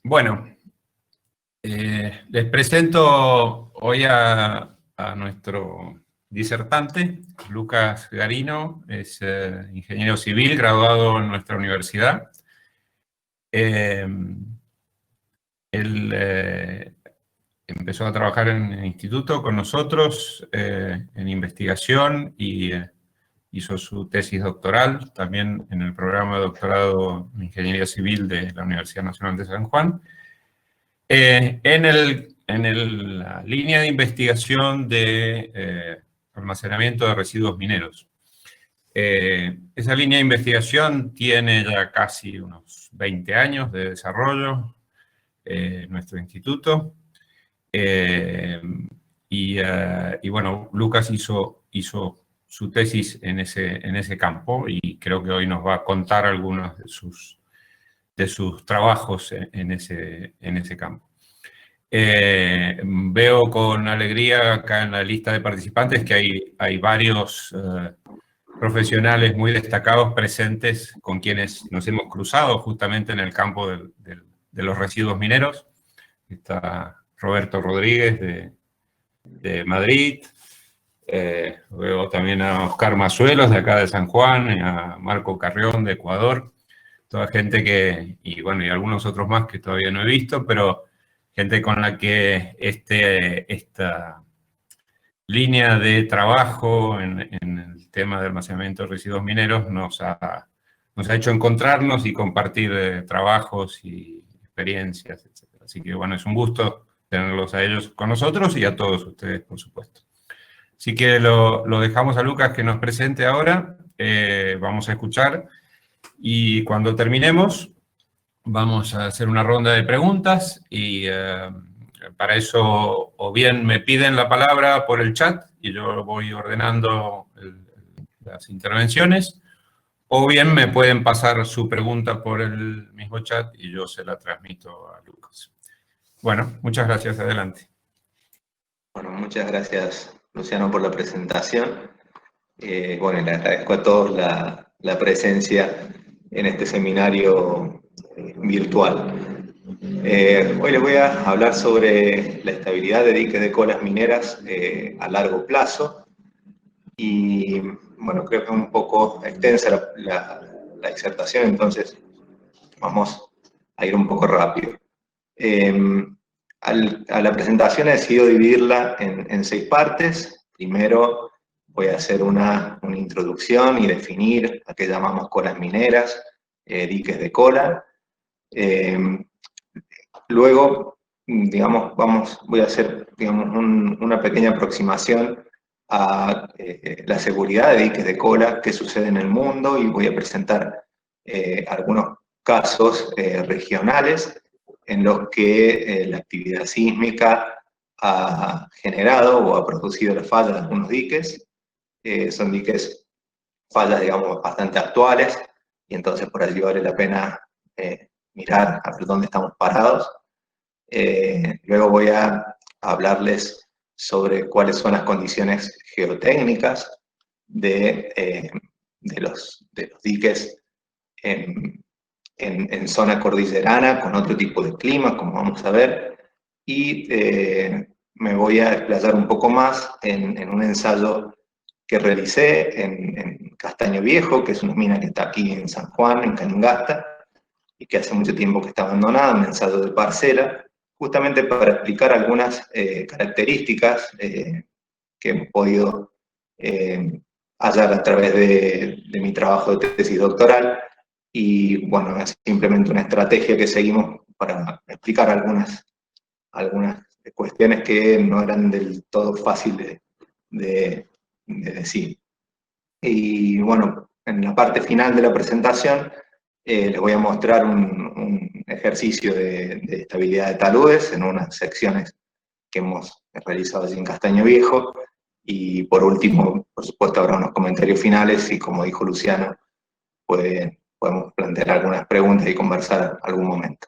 Bueno, les presento hoy a nuestro disertante, Lucas Garino. Es ingeniero civil, graduado en nuestra universidad. Él empezó a trabajar en el instituto con nosotros en investigación y hizo su tesis doctoral también en el programa de doctorado en Ingeniería Civil de la Universidad Nacional de San Juan. En la línea de investigación de almacenamiento de residuos mineros. Esa línea de investigación tiene ya casi unos 20 años de desarrollo en nuestro instituto. Y bueno, Lucas hizo su tesis en ese campo y creo que hoy nos va a contar algunos de sus trabajos en ese campo. Veo con alegría acá en la lista de participantes que hay varios profesionales muy destacados presentes con quienes nos hemos cruzado justamente en el campo de los residuos mineros. Está Roberto Rodríguez de Madrid, veo también a Oscar Mazuelos de acá de San Juan, y a Marco Carrión de Ecuador, toda gente y algunos otros más que todavía no he visto, pero gente con la que esta línea de trabajo en el tema de almacenamiento de residuos mineros nos ha hecho encontrarnos y compartir trabajos y experiencias, etc. Así que bueno, es un gusto tenerlos a ellos con nosotros y a todos ustedes, por supuesto. Así que lo dejamos a Lucas que nos presente ahora, vamos a escuchar y cuando terminemos vamos a hacer una ronda de preguntas y para eso o bien me piden la palabra por el chat y yo voy ordenando las intervenciones, o bien me pueden pasar su pregunta por el mismo chat y yo se la transmito a Lucas. Bueno, muchas gracias. Adelante. Bueno, muchas gracias, Luciano, por la presentación. Bueno, le agradezco a todos la presencia en este seminario virtual. Hoy les voy a hablar sobre la estabilidad de diques de colas mineras a largo plazo. Y bueno, creo que es un poco extensa la disertación, entonces vamos a ir un poco rápido. A la presentación he decidido dividirla en 6 partes. Primero voy a hacer una introducción y definir a qué llamamos colas mineras, diques de cola. Luego, voy a hacer una pequeña aproximación a la seguridad de diques de cola, qué sucede en el mundo, y voy a presentar algunos casos regionales en los que la actividad sísmica ha generado o ha producido la falla de algunos diques. Son fallas, digamos, bastante actuales, y entonces por allí vale la pena mirar a ver dónde estamos parados. Luego voy a hablarles sobre cuáles son las condiciones geotécnicas de los diques en zona cordillerana, con otro tipo de clima, como vamos a ver, y me voy a explayar un poco más en un ensayo que realicé en Castaño Viejo, que es una mina que está aquí en San Juan, en Calingasta, y que hace mucho tiempo que está abandonada, un ensayo de parcela, justamente para explicar algunas características que hemos podido hallar a través de mi trabajo de tesis doctoral. Y bueno, es simplemente una estrategia que seguimos para explicar algunas cuestiones que no eran del todo fáciles de decir. Y bueno, en la parte final de la presentación les voy a mostrar un ejercicio de estabilidad de taludes en unas secciones que hemos realizado allí en Castaño Viejo. Y por último, por supuesto, habrá unos comentarios finales y, como dijo Luciano, podemos plantear algunas preguntas y conversar algún momento.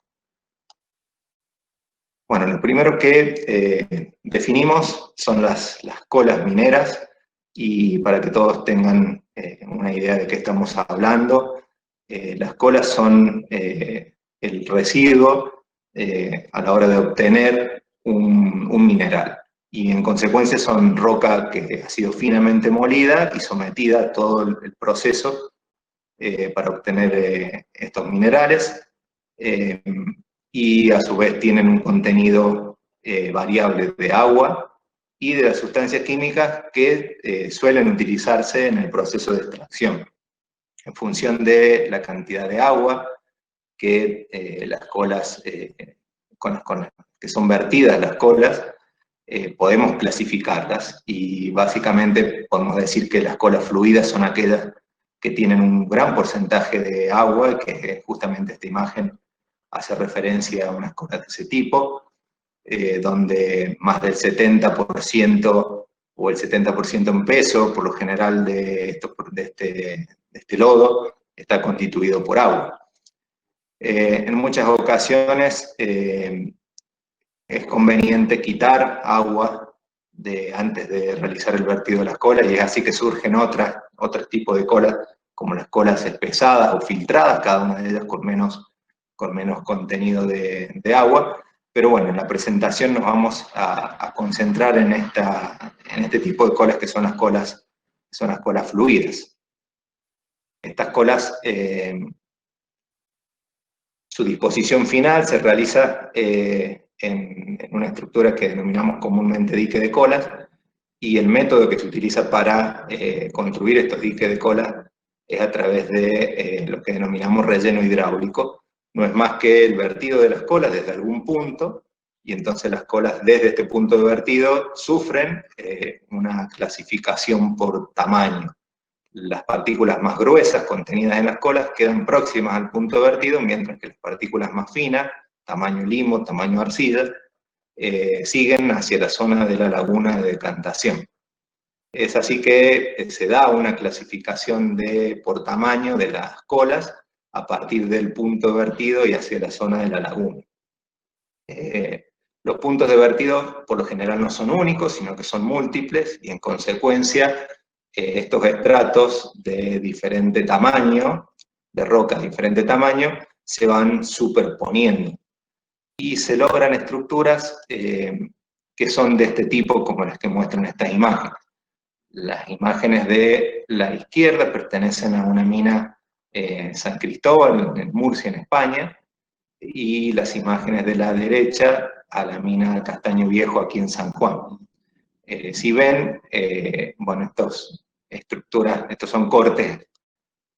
Bueno, lo primero que definimos son las colas mineras, y para que todos tengan una idea de qué estamos hablando, las colas son el residuo a la hora de obtener un mineral. Y en consecuencia son roca que ha sido finamente molida y sometida a todo el proceso para obtener estos minerales, y a su vez tienen un contenido variable de agua y de las sustancias químicas que suelen utilizarse en el proceso de extracción. En función de la cantidad de agua que las colas, que son vertidas las colas, podemos clasificarlas, y básicamente podemos decir que las colas fluidas son aquellas que tienen un gran porcentaje de agua, que justamente esta imagen hace referencia a unas colas de ese tipo, donde más del 70% o el 70% en peso, por lo general de este lodo, está constituido por agua. En muchas ocasiones es conveniente quitar agua antes de realizar el vertido de las colas, y es así que surgen otros tipos de colas, como las colas espesadas o filtradas, cada una de ellas con menos contenido de agua. Pero bueno, en la presentación nos vamos a concentrar en este tipo de colas, que son las colas fluidas. Estas colas, su disposición final se realiza en una estructura que denominamos comúnmente dique de colas, y el método que se utiliza para construir estos diques de colas es a través de lo que denominamos relleno hidráulico. No es más que el vertido de las colas desde algún punto, y entonces las colas desde este punto de vertido sufren una clasificación por tamaño. Las partículas más gruesas contenidas en las colas quedan próximas al punto de vertido, mientras que las partículas más finas, tamaño limo, tamaño arcilla, siguen hacia la zona de la laguna de decantación. Es así que se da una clasificación por tamaño de las colas a partir del punto de vertido y hacia la zona de la laguna. Los puntos de vertido por lo general no son únicos, sino que son múltiples, y en consecuencia estos estratos de diferente tamaño, de rocas de diferente tamaño, se van superponiendo y se logran estructuras que son de este tipo, como las que muestran estas imágenes. Las imágenes de la izquierda pertenecen a una mina San Cristóbal, en Murcia, en España, y las imágenes de la derecha a la mina Castaño Viejo, aquí en San Juan. Si ven, bueno, estos son cortes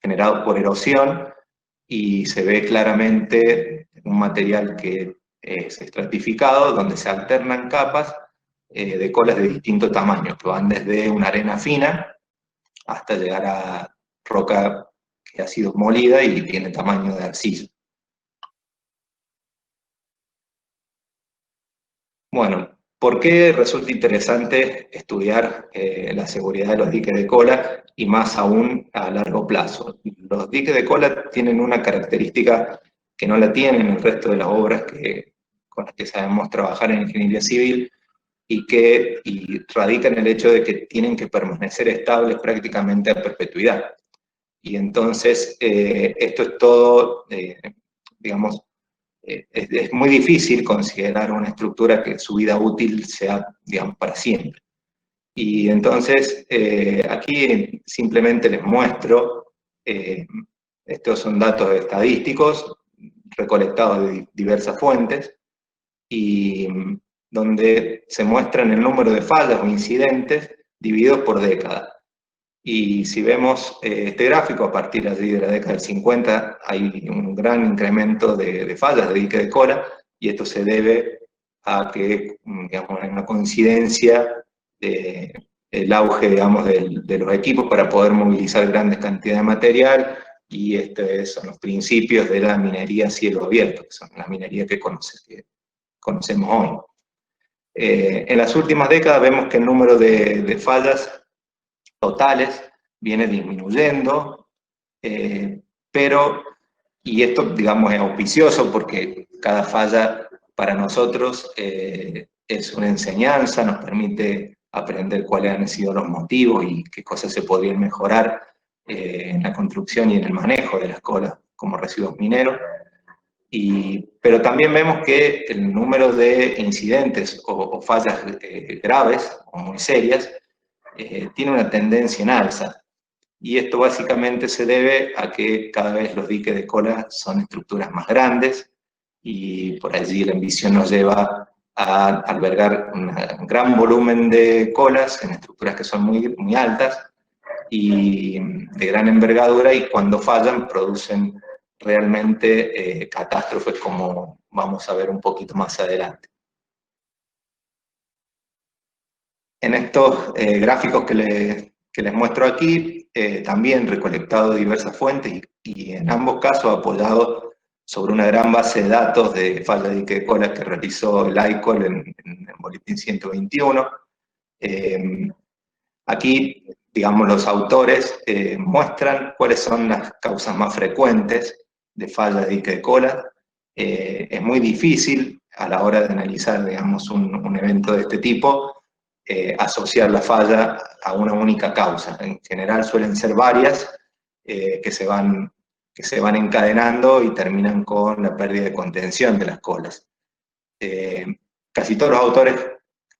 generados por erosión, y se ve claramente un material que es estratificado, donde se alternan capas de colas de distinto tamaño, que van desde una arena fina hasta llegar a roca que ha sido molida y tiene tamaño de arcilla. Bueno, ¿por qué resulta interesante estudiar la seguridad de los diques de cola, y más aún a largo plazo? Los diques de cola tienen una característica que no la tienen el resto de las obras con las que sabemos trabajar en ingeniería civil, y radica en el hecho de que tienen que permanecer estables prácticamente a perpetuidad. Y entonces esto es todo, digamos, es muy difícil considerar una estructura que su vida útil sea, digamos, para siempre. Y entonces, aquí simplemente les muestro, estos son datos estadísticos recolectados de diversas fuentes, y donde se muestran el número de fallas o incidentes divididos por década. Y si vemos este gráfico, a partir allí de la década del 50 hay un gran incremento de fallas de dique de cola, y esto se debe a que, digamos, hay una coincidencia del auge, digamos, de los equipos para poder movilizar grandes cantidades de material, y estos son los principios de la minería a cielo abierto, que son la minería que conocemos hoy. En las últimas décadas vemos que el número de fallas totales viene disminuyendo, y esto, digamos, es auspicioso porque cada falla para nosotros es una enseñanza, nos permite aprender cuáles han sido los motivos y qué cosas se podrían mejorar en la construcción y en el manejo de las colas como residuos mineros. Pero también vemos que el número de incidentes o fallas graves o muy serias tiene una tendencia en alza. Y esto básicamente se debe a que cada vez los diques de cola son estructuras más grandes y por allí la emisión nos lleva a albergar un gran volumen de colas en estructuras que son muy, muy altas y de gran envergadura, y cuando fallan producen realmente catástrofes, como vamos a ver un poquito más adelante. En estos gráficos que les muestro aquí, también recolectado de diversas fuentes y en ambos casos apoyado sobre una gran base de datos de falla de dique de colas que realizó el ICOL en el Boletín 121. Aquí, digamos, los autores muestran cuáles son las causas más frecuentes de falla de dique de cola. Es muy difícil a la hora de analizar, digamos, un evento de este tipo, asociar la falla a una única causa. En general suelen ser varias que se van encadenando y terminan con la pérdida de contención de las colas. Casi todos los autores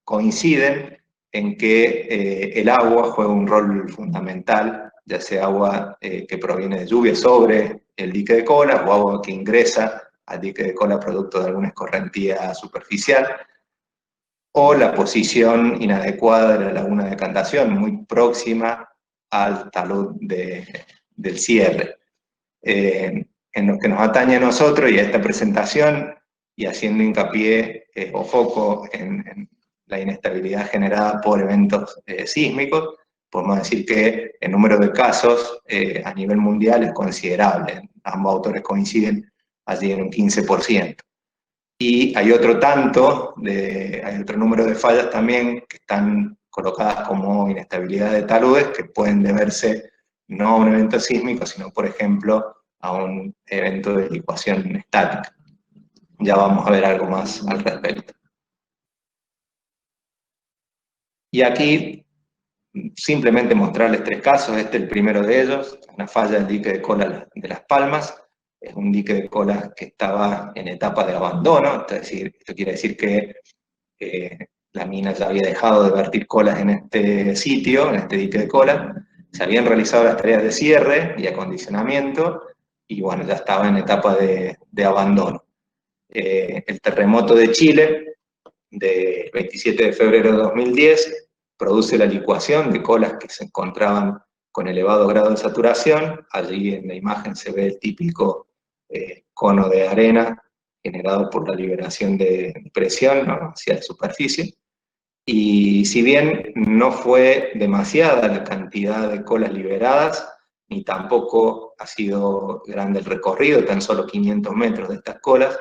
coinciden en que el agua juega un rol fundamental, ya sea agua que proviene de lluvia sobre el dique de cola o agua que ingresa al dique de cola producto de alguna escorrentía superficial, o la posición inadecuada de la laguna de decantación, muy próxima al talud del cierre. En lo que nos atañe a nosotros y a esta presentación, y haciendo hincapié o foco en la inestabilidad generada por eventos sísmicos, podemos decir que el número de casos a nivel mundial es considerable. Ambos autores coinciden allí en un 15%. Y hay otro número de fallas también que están colocadas como inestabilidad de taludes, que pueden deberse no a un evento sísmico, sino, por ejemplo, a un evento de licuación estática. Ya vamos a ver algo más al respecto. Y aquí simplemente mostrarles tres casos. Este es el primero de ellos, una falla del dique de cola de Las Palmas. Es un dique de cola que estaba en etapa de abandono, es decir, esto quiere decir que la mina ya había dejado de vertir colas en este sitio, en este dique de cola. Se habían realizado las tareas de cierre y acondicionamiento, y bueno, ya estaba en etapa de abandono. El terremoto de Chile, del 27 de febrero de 2010, produce la licuación de colas que se encontraban con elevado grado de saturación. Allí en la imagen se ve el típico cono de arena generado por la liberación de presión, ¿no?, hacia la superficie. Y si bien no fue demasiada la cantidad de colas liberadas, ni tampoco ha sido grande el recorrido, tan solo 500 metros de estas colas,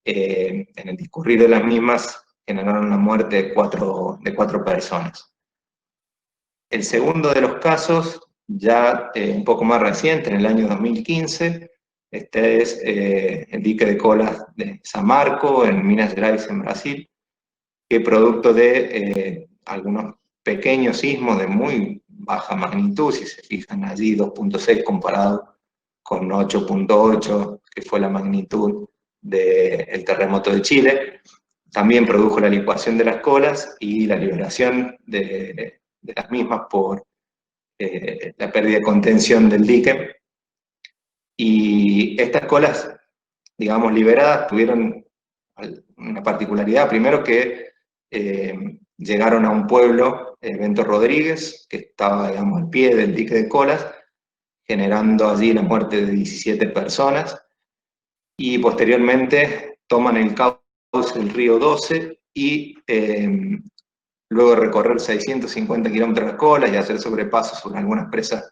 en el discurrir de las mismas generaron la muerte de cuatro personas. El segundo de los casos, ya un poco más reciente, en el año 2015, este es el dique de colas de San Marco, en Minas Gerais, en Brasil, que producto de algunos pequeños sismos de muy baja magnitud, si se fijan allí, 2.6 comparado con 8.8, que fue la magnitud del terremoto de Chile, también produjo la licuación de las colas y la liberación de las mismas por la pérdida de contención del dique. Y estas colas, digamos, liberadas, tuvieron una particularidad. Primero, que llegaron a un pueblo, Bento Rodríguez, que estaba, digamos, al pie del dique de colas, generando allí la muerte de 17 personas, y posteriormente toman el cauce del río 12 y luego de recorrer 650 kilómetros de colas y hacer sobrepasos sobre algunas presas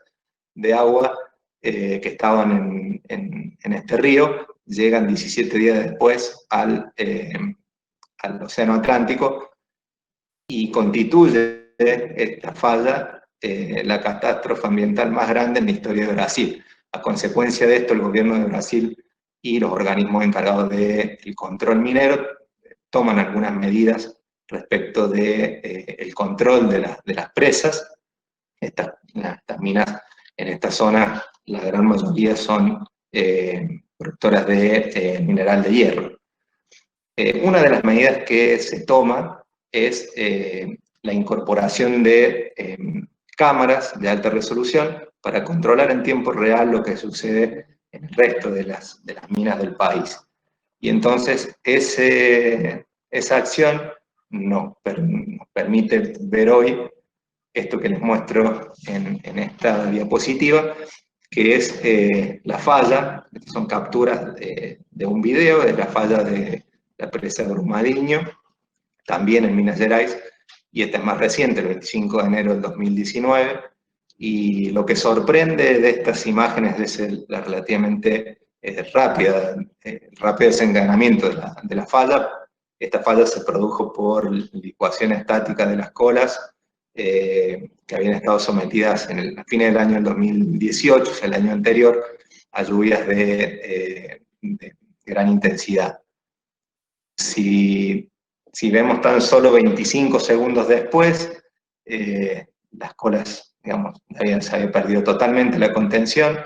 de agua que estaban en este río, llegan 17 días después al Océano Atlántico, y constituye esta falla la catástrofe ambiental más grande en la historia de Brasil. A consecuencia de esto, el gobierno de Brasil y los organismos encargados del control minero toman algunas medidas respecto del control de las presas. Estas minas en esta zona, la gran mayoría son correctoras de mineral de hierro. Una de las medidas que se toma es la incorporación de cámaras de alta resolución para controlar en tiempo real lo que sucede en el resto de las minas del país. Y entonces esa acción nos permite ver hoy esto que les muestro en esta diapositiva, que es la falla. Son capturas de un video de la falla de la presa de Brumadinho, también en Minas Gerais, y esta es más reciente, el 25 de enero del 2019, y lo que sorprende de estas imágenes es la relativamente rápido desencadenamiento de la falla. Esta falla se produjo por licuación estática de las colas, que habían estado sometidas a fines del año 2018, o sea, el año anterior, a lluvias de gran intensidad. Si vemos tan solo 25 segundos después, las colas, digamos, se había perdido totalmente la contención.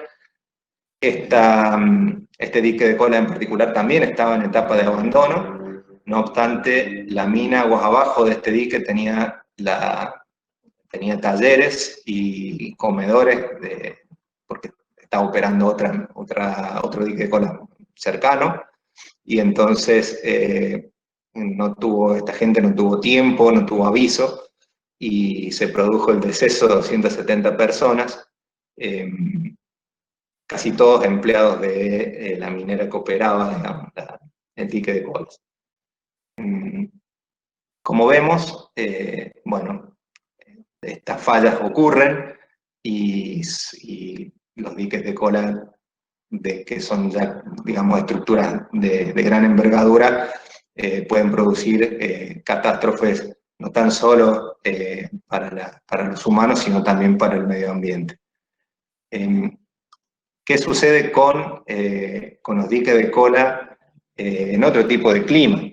Este dique de cola en particular también estaba en etapa de abandono. No obstante, la mina aguas abajo de este dique tenía talleres y comedores, porque estaba operando otro dique de cola cercano, y entonces esta gente no tuvo tiempo, no tuvo aviso, y se produjo el deceso de 270 personas, casi todos empleados de la minera que operaba, digamos, el dique de colas. Como vemos, bueno, estas fallas ocurren y los diques de cola, que son ya, digamos, estructuras de gran envergadura, pueden producir catástrofes no tan solo para los humanos, sino también para el medio ambiente. ¿Qué sucede con los diques de cola en otro tipo de clima?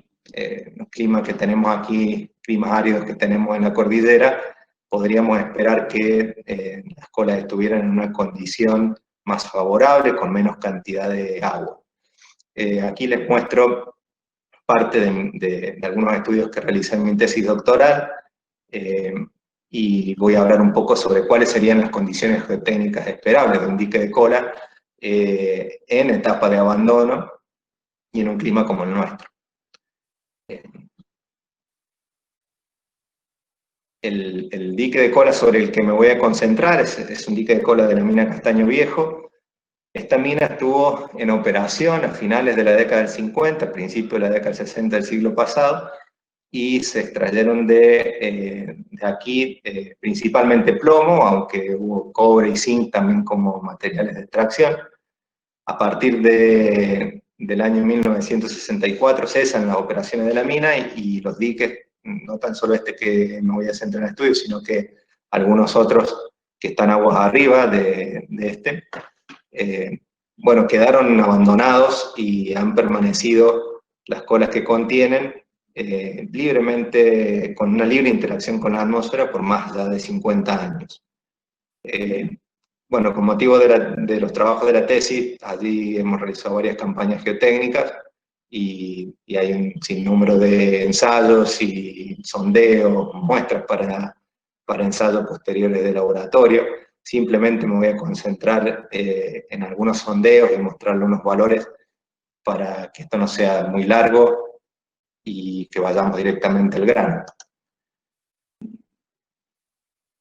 Los climas que tenemos aquí, climas áridos que tenemos en la cordillera, podríamos esperar que las colas estuvieran en una condición más favorable, con menos cantidad de agua. Aquí les muestro parte de algunos estudios que realicé en mi tesis doctoral, y voy a hablar un poco sobre cuáles serían las condiciones geotécnicas esperables de un dique de cola en etapa de abandono y en un clima como el nuestro. El dique de cola sobre el que me voy a concentrar es un dique de cola de la mina Castaño Viejo. Esta mina estuvo en operación a finales de la década del 50, a principios de la década del 60 del siglo pasado, y se extrayeron de aquí principalmente plomo, aunque hubo cobre y zinc también como materiales de extracción. A partir del año 1964 cesan las operaciones de la mina y los diques, no tan solo este que me voy a centrar en el estudio, sino que algunos otros que están aguas arriba de este, bueno, quedaron abandonados y han permanecido las colas que contienen libremente, con una libre interacción con la atmósfera por más de 50 años. Bueno, con motivo de los trabajos de la tesis, allí hemos realizado varias campañas geotécnicas y hay un sinnúmero de ensayos y sondeos, muestras para ensayos posteriores de laboratorio. Simplemente me voy a concentrar en algunos sondeos y mostrarle unos valores para que esto no sea muy largo y que vayamos directamente al grano.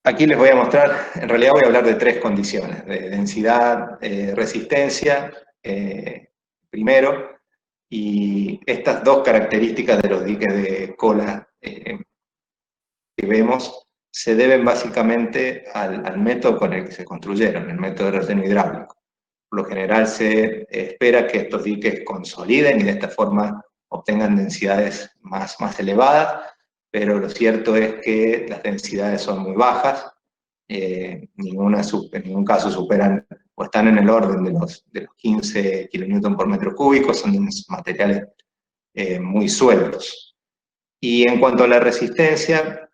Aquí les voy a mostrar, en realidad voy a hablar de tres condiciones, de densidad, resistencia, primero, y estas dos características de los diques de cola que vemos se deben básicamente al método con el que se construyeron, el método de relleno hidráulico. Por lo general se espera que estos diques consoliden y de esta forma obtengan densidades más elevadas, pero lo cierto es que las densidades son muy bajas, en ningún caso superan o están en el orden de los 15 kN por metro cúbico, son materiales muy sueltos. Y en cuanto a la resistencia,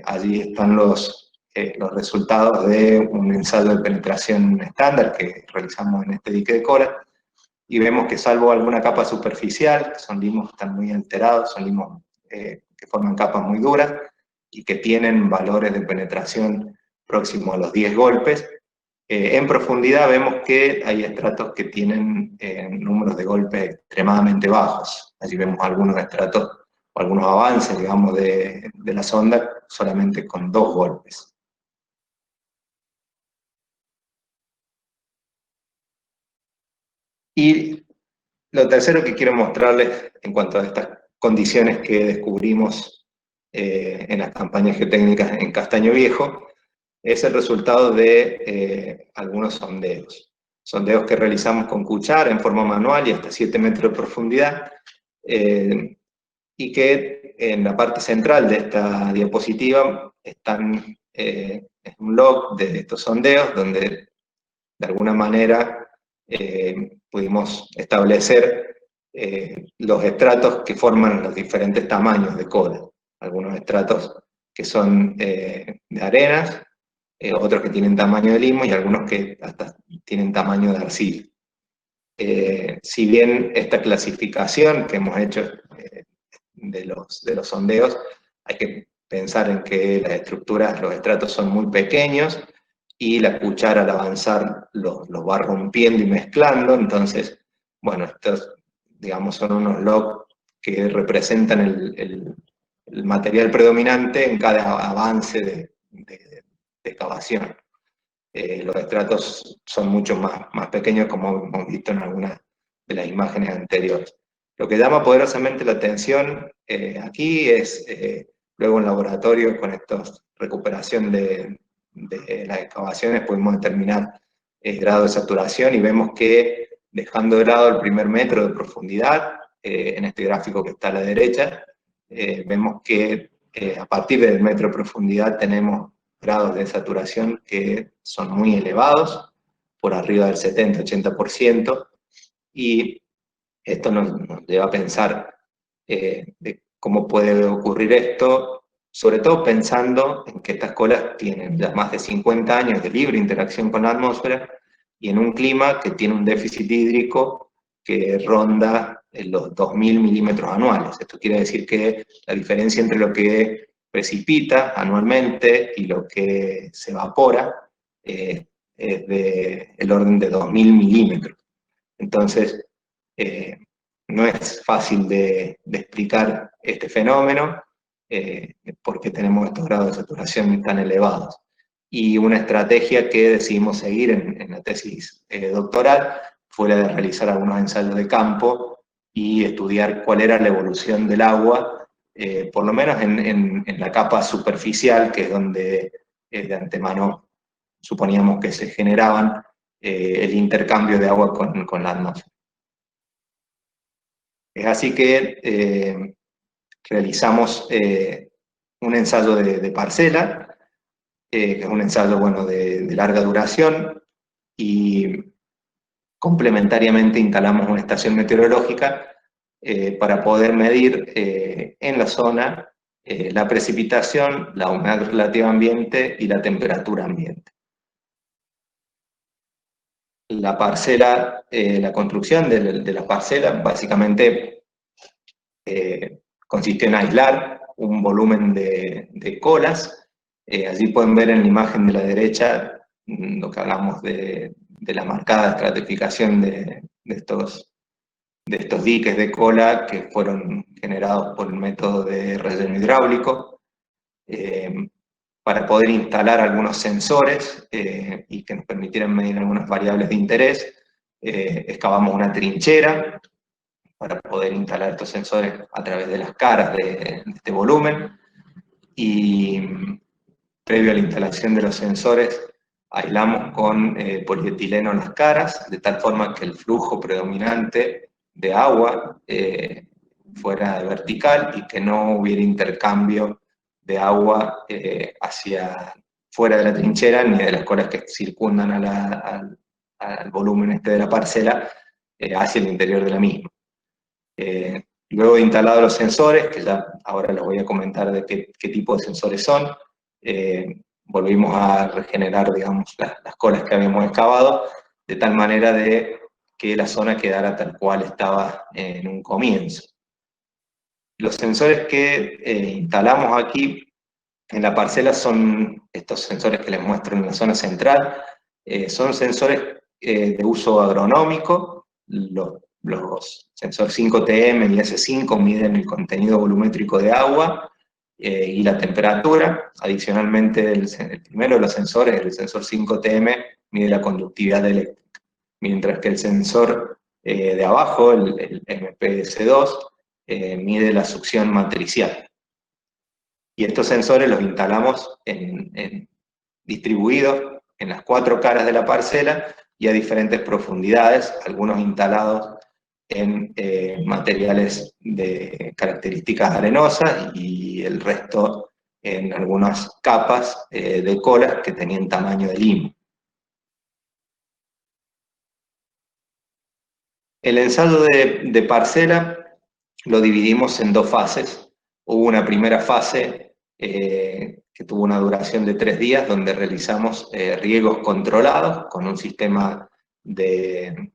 allí están los resultados de un ensayo de penetración estándar que realizamos en este dique de cola, y vemos que salvo alguna capa superficial, que son limos que están muy alterados, son limos que forman capas muy duras y que tienen valores de penetración próximos a los 10 golpes, en profundidad vemos que hay estratos que tienen números de golpes extremadamente bajos. Allí vemos algunos estratos o algunos avances, digamos, de la sonda solamente con 2 golpes. Y lo tercero que quiero mostrarles en cuanto a estas condiciones que descubrimos en las campañas geotécnicas en Castaño Viejo es el resultado de algunos sondeos. Sondeos que realizamos con cuchara en forma manual y hasta 7 metros de profundidad, y que en la parte central de esta diapositiva están es un log de estos sondeos donde de alguna manera pudimos establecer los estratos que forman los diferentes tamaños de cola. Algunos estratos que son de arenas, otros que tienen tamaño de limo y algunos que hasta tienen tamaño de arcilla. Si bien esta clasificación que hemos hecho de los sondeos, hay que pensar en que las estructuras, los estratos son muy pequeños y la cuchara al avanzar los va rompiendo y mezclando, entonces, bueno, estos, digamos, son unos logs que representan el material predominante en cada avance de excavación. Los estratos son mucho más pequeños, como hemos visto en algunas de las imágenes anteriores. Lo que llama poderosamente la atención aquí es, luego en laboratorio, con esta recuperación de las excavaciones, pudimos determinar el grado de saturación y vemos que, dejando de lado el primer metro de profundidad, en este gráfico que está a la derecha, vemos que a partir del metro de profundidad tenemos grados de saturación que son muy elevados, por arriba del 70-80%, y esto nos lleva a pensar de cómo puede ocurrir esto, sobre todo pensando en que estas colas tienen ya más de 50 años de libre interacción con la atmósfera y en un clima que tiene un déficit hídrico que ronda los 2.000 milímetros anuales. Esto quiere decir que la diferencia entre lo que precipita anualmente y lo que se evapora es del orden de 2.000 milímetros. Entonces, no es fácil de explicar este fenómeno porque tenemos estos grados de saturación tan elevados. Y una estrategia que decidimos seguir en la tesis doctoral fue la de realizar algunos ensayos de campo y estudiar cuál era la evolución del agua, por lo menos en la capa superficial, que es donde de antemano suponíamos que se generaban el intercambio de agua con la atmósfera. Es así que realizamos un ensayo de parcela, que es un ensayo, bueno, de larga duración, y complementariamente instalamos una estación meteorológica para poder medir en la zona la precipitación, la humedad relativa ambiente y la temperatura ambiente. La parcela, la construcción de la parcela básicamente consistió en aislar un volumen de colas. Allí pueden ver en la imagen de la derecha lo que hablamos de la marcada estratificación de estos diques de cola que fueron generados por el método de relleno hidráulico, para poder instalar algunos sensores y que nos permitieran medir algunas variables de interés. Excavamos una trinchera para poder instalar estos sensores a través de las caras de este volumen, y previo a la instalación de los sensores aislamos con polietileno las caras, de tal forma que el flujo predominante de agua fuera vertical y que no hubiera intercambio de agua hacia fuera de la trinchera ni de las colas que circundan al volumen este de la parcela hacia el interior de la misma. Luego de instalados los sensores, que ya ahora les voy a comentar de qué tipo de sensores son, volvimos a regenerar, digamos, las colas que habíamos excavado, de tal manera de que la zona quedara tal cual estaba en un comienzo. Los sensores que instalamos aquí en la parcela son estos sensores que les muestro en la zona central. Son sensores de uso agronómico. Los sensores 5TM y S5 miden el contenido volumétrico de agua y la temperatura. Adicionalmente, el primero de los sensores, el sensor 5TM, mide la conductividad eléctrica, mientras que el sensor de abajo, el MPS2, mide la succión matricial. Y estos sensores los instalamos distribuidos en las 4 caras de la parcela y a diferentes profundidades, algunos instalados en materiales de características arenosas y el resto en algunas capas de colas que tenían tamaño de limo. El ensayo de parcela lo dividimos en 2 fases. Hubo una primera fase que tuvo una duración de 3 días, donde realizamos riegos controlados con un sistema de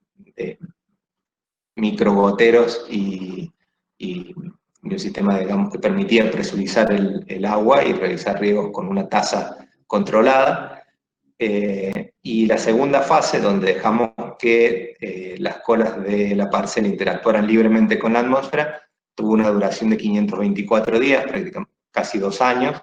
microgoteros y un sistema, digamos, que permitía presurizar el agua y realizar riegos con una tasa controlada. Y la segunda fase, donde dejamos que las colas de la parcela interactuaran libremente con la atmósfera, tuvo una duración de 524 días, prácticamente casi 2 años,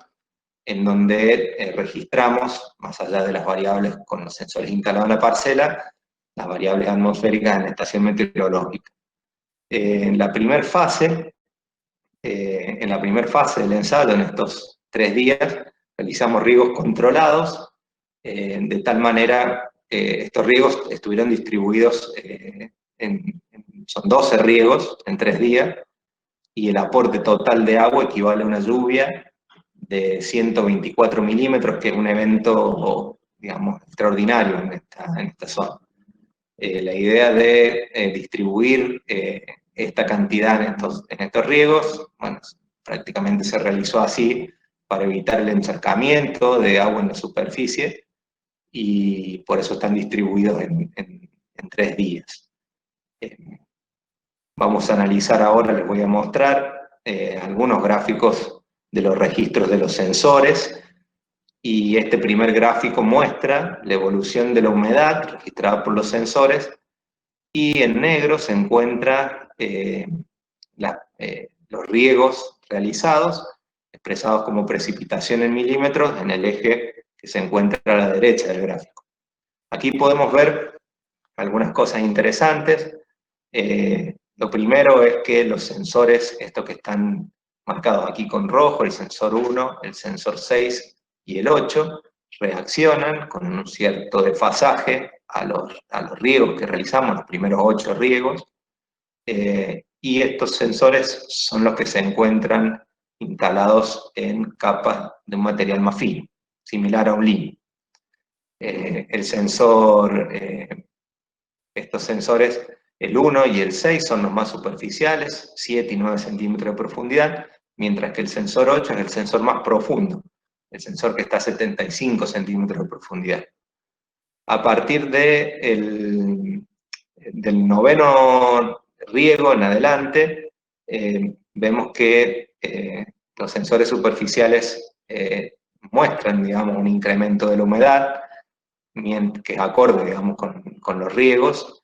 en donde registramos, más allá de las variables con los sensores instalados en la parcela, las variables atmosféricas en la estación meteorológica. En la primera fase del ensayo, en estos 3 días, realizamos riegos controlados, de tal manera estos riegos estuvieron distribuidos, son 12 riegos en 3 días, y el aporte total de agua equivale a una lluvia de 124 milímetros, que es un evento, digamos, extraordinario en esta zona. La idea de distribuir esta cantidad en estos riegos, bueno, prácticamente se realizó así para evitar el encharcamiento de agua en la superficie, y por eso están distribuidos en 3 días. Vamos a analizar ahora, les voy a mostrar algunos gráficos de los registros de los sensores, y este primer gráfico muestra la evolución de la humedad registrada por los sensores, y en negro se encuentra los riegos realizados, expresados como precipitación en milímetros, en el eje que se encuentra a la derecha del gráfico. Aquí podemos ver algunas cosas interesantes. Lo primero es que los sensores, estos que están marcados aquí con rojo, el sensor 1, el sensor 6 y el 8, reaccionan con un cierto desfasaje a los riegos que realizamos, los primeros 8 riegos, y estos sensores son los que se encuentran instalados en capas de un material más fino, similar a un limo. Estos sensores, el 1 y el 6, son los más superficiales, 7 y 9 centímetros de profundidad, mientras que el sensor 8 es el sensor más profundo, el sensor que está a 75 centímetros de profundidad. A partir del 9º riego en adelante, vemos que los sensores superficiales muestran, digamos, un incremento de la humedad, que es acorde, digamos, con los riegos,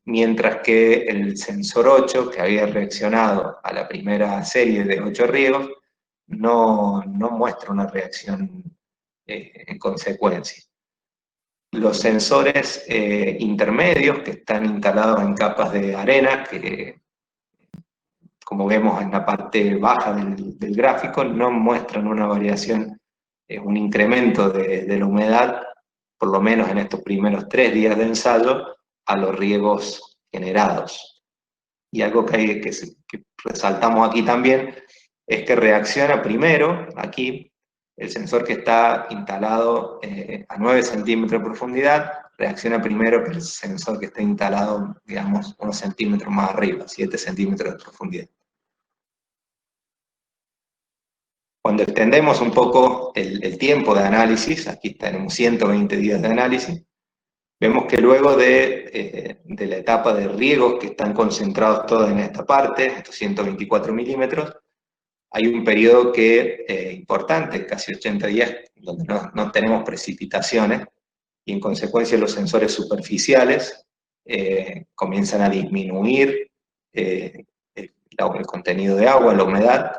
mientras que el sensor 8, que había reaccionado a la primera serie de 8 riegos, no muestra una reacción en consecuencia. Los sensores intermedios, que están instalados en capas de arena, que como vemos en la parte baja del gráfico, no muestran una variación, un incremento de la humedad, por lo menos en estos primeros 3 días de ensayo, a los riegos generados. Y algo que resaltamos aquí también es que reacciona primero, aquí, el sensor que está instalado a 9 centímetros de profundidad, reacciona primero que el sensor que está instalado, digamos, unos centímetros más arriba, 7 centímetros de profundidad. Cuando extendemos un poco el tiempo de análisis, aquí tenemos 120 días de análisis, vemos que luego de la etapa de riegos, que están concentrados todos en esta parte, estos 124 milímetros, hay un periodo importante, casi 80 días, donde no tenemos precipitaciones, y en consecuencia los sensores superficiales comienzan a disminuir el contenido de agua, la humedad,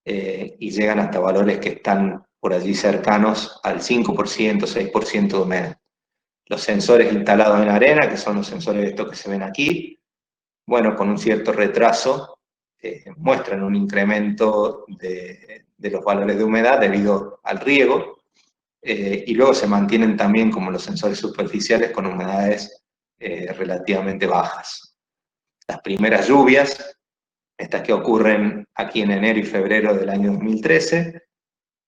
y llegan hasta valores que están por allí cercanos al 5%, 6% de humedad. Los sensores instalados en arena, que son los sensores estos que se ven aquí, bueno, con un cierto retraso, muestran un incremento de los valores de humedad debido al riego, y luego se mantienen también como los sensores superficiales con humedades relativamente bajas. Las primeras lluvias, estas que ocurren aquí en enero y febrero del año 2013,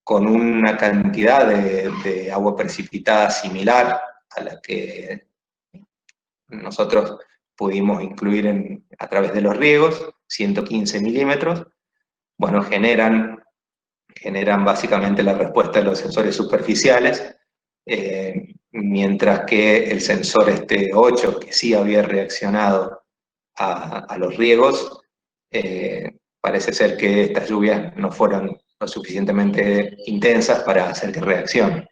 con una cantidad de agua precipitada similar a la que nosotros pudimos incluir a través de los riegos, 115 milímetros, bueno, generan básicamente la respuesta de los sensores superficiales, mientras que el sensor 8, que sí había reaccionado a los riegos, parece ser que estas lluvias no fueron lo suficientemente intensas para hacer que reaccione.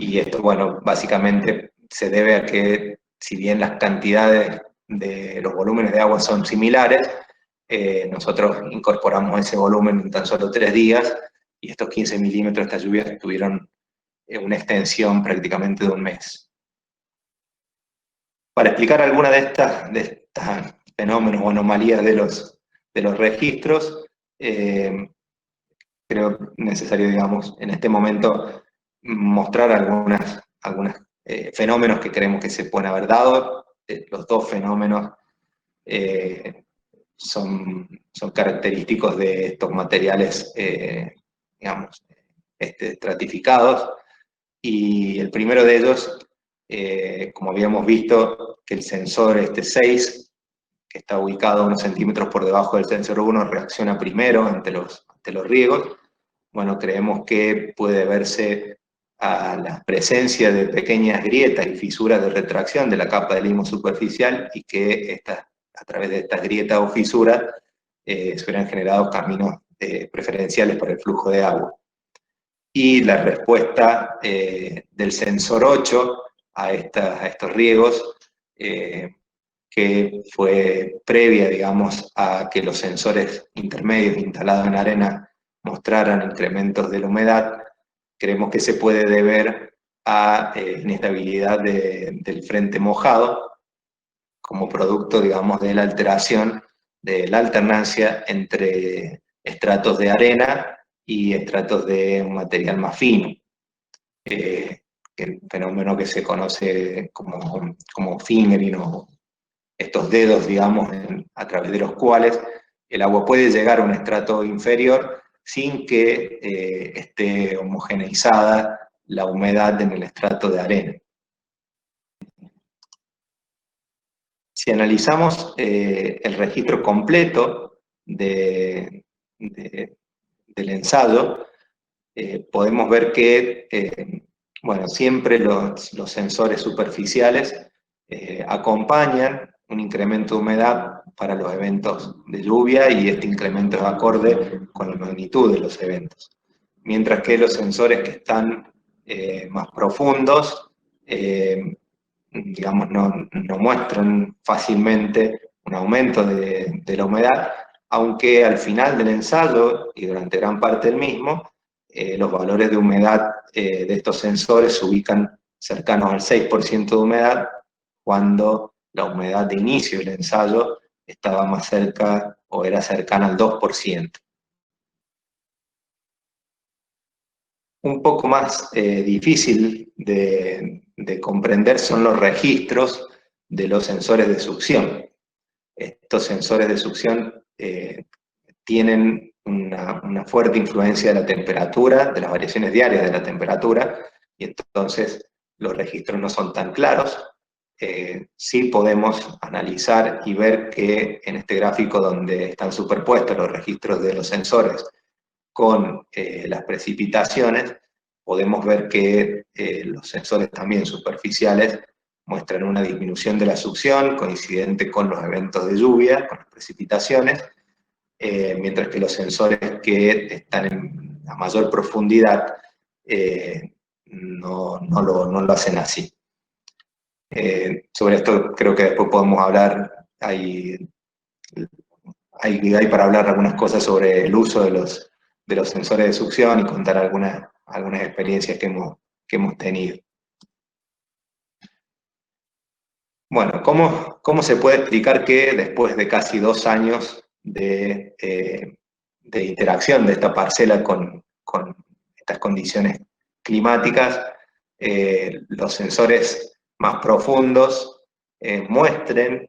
Y esto, bueno, básicamente se debe a que, si bien las cantidades de los volúmenes de agua son similares, nosotros incorporamos ese volumen en tan solo 3 días, y estos 15 milímetros de estas lluvias tuvieron una extensión prácticamente de un mes. Para explicar alguna de estas fenómenos o anomalías de los registros, creo necesario, digamos, en este momento mostrar algunos fenómenos que creemos que se pueden haber dado. Los dos fenómenos son característicos de estos materiales, digamos, estratificados, y el primero de ellos, como habíamos visto, que el sensor 6, que está ubicado unos centímetros por debajo del sensor 1, reacciona primero ante los riegos. Bueno, creemos que puede verse a la presencia de pequeñas grietas y fisuras de retracción de la capa de limo superficial, y que a través de estas grietas o fisuras se hubieran generado caminos preferenciales para el flujo de agua. Y la respuesta del sensor 8 a estos riegos, que fue previa, digamos, a que los sensores intermedios instalados en arena mostraran incrementos de la humedad, creemos que se puede deber a inestabilidad del frente mojado, como producto, digamos, de la alteración de la alternancia entre estratos de arena y estratos de un material más fino, el fenómeno que se conoce como fingering, o estos dedos, digamos, a través de los cuales el agua puede llegar a un estrato inferior sin que esté homogeneizada la humedad en el estrato de arena. Si analizamos el registro completo del ensayo, podemos ver que bueno, siempre los sensores superficiales acompañan un incremento de humedad para los eventos de lluvia, y este incremento es acorde con la magnitud de los eventos. Mientras que los sensores que están más profundos, digamos, no muestran fácilmente un aumento de la humedad, aunque al final del ensayo y durante gran parte del mismo, los valores de humedad de estos sensores se ubican cercanos al 6% de humedad, cuando la humedad de inicio del ensayo estaba más cerca, o era cercana al 2%. Un poco más difícil de comprender son los registros de los sensores de succión. Estos sensores de succión tienen una fuerte influencia de la temperatura, de las variaciones diarias de la temperatura, y entonces los registros no son tan claros. Sí podemos analizar y ver que en este gráfico, donde están superpuestos los registros de los sensores con las precipitaciones, podemos ver que los sensores también superficiales muestran una disminución de la succión coincidente con los eventos de lluvia, con las precipitaciones, mientras que los sensores que están en a mayor profundidad no lo hacen así. Sobre esto creo que después podemos hablar, hay para hablar algunas cosas sobre el uso de los sensores de succión y contar algunas experiencias que hemos tenido. Bueno, ¿cómo se puede explicar que después de casi 2 años de interacción de esta parcela con estas condiciones climáticas, los sensores más profundos muestren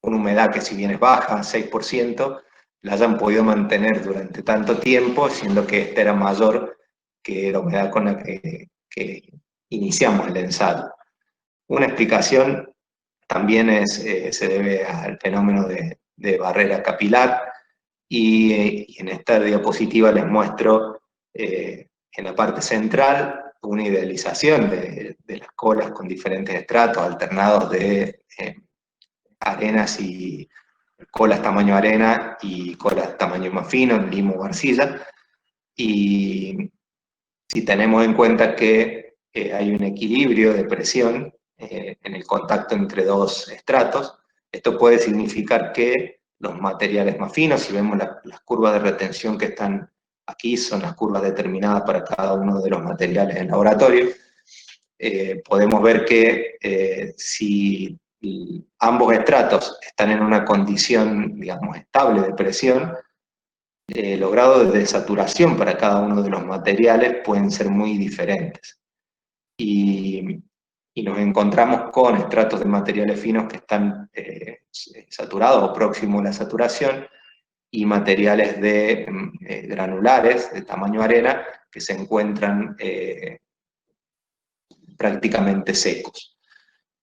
una humedad que, si bien es baja, 6%, la hayan podido mantener durante tanto tiempo, siendo que esta era mayor que la humedad con la que iniciamos el ensayo? Una explicación también se debe al fenómeno de barrera capilar, y en esta diapositiva les muestro en la parte central una idealización de las colas con diferentes estratos alternados de arenas y colas tamaño arena y colas tamaño más fino, en limo o arcilla. Y si tenemos en cuenta que hay un equilibrio de presión en el contacto entre dos estratos, esto puede significar que los materiales más finos, si vemos las curvas de retención que están aquí, son las curvas determinadas para cada uno de los materiales en laboratorio, podemos ver que si ambos estratos están en una condición, digamos, estable de presión, los grados de desaturación para cada uno de los materiales pueden ser muy diferentes. Y nos encontramos con estratos de materiales finos que están saturados o próximos a la saturación, y materiales granulares de tamaño arena que se encuentran prácticamente secos.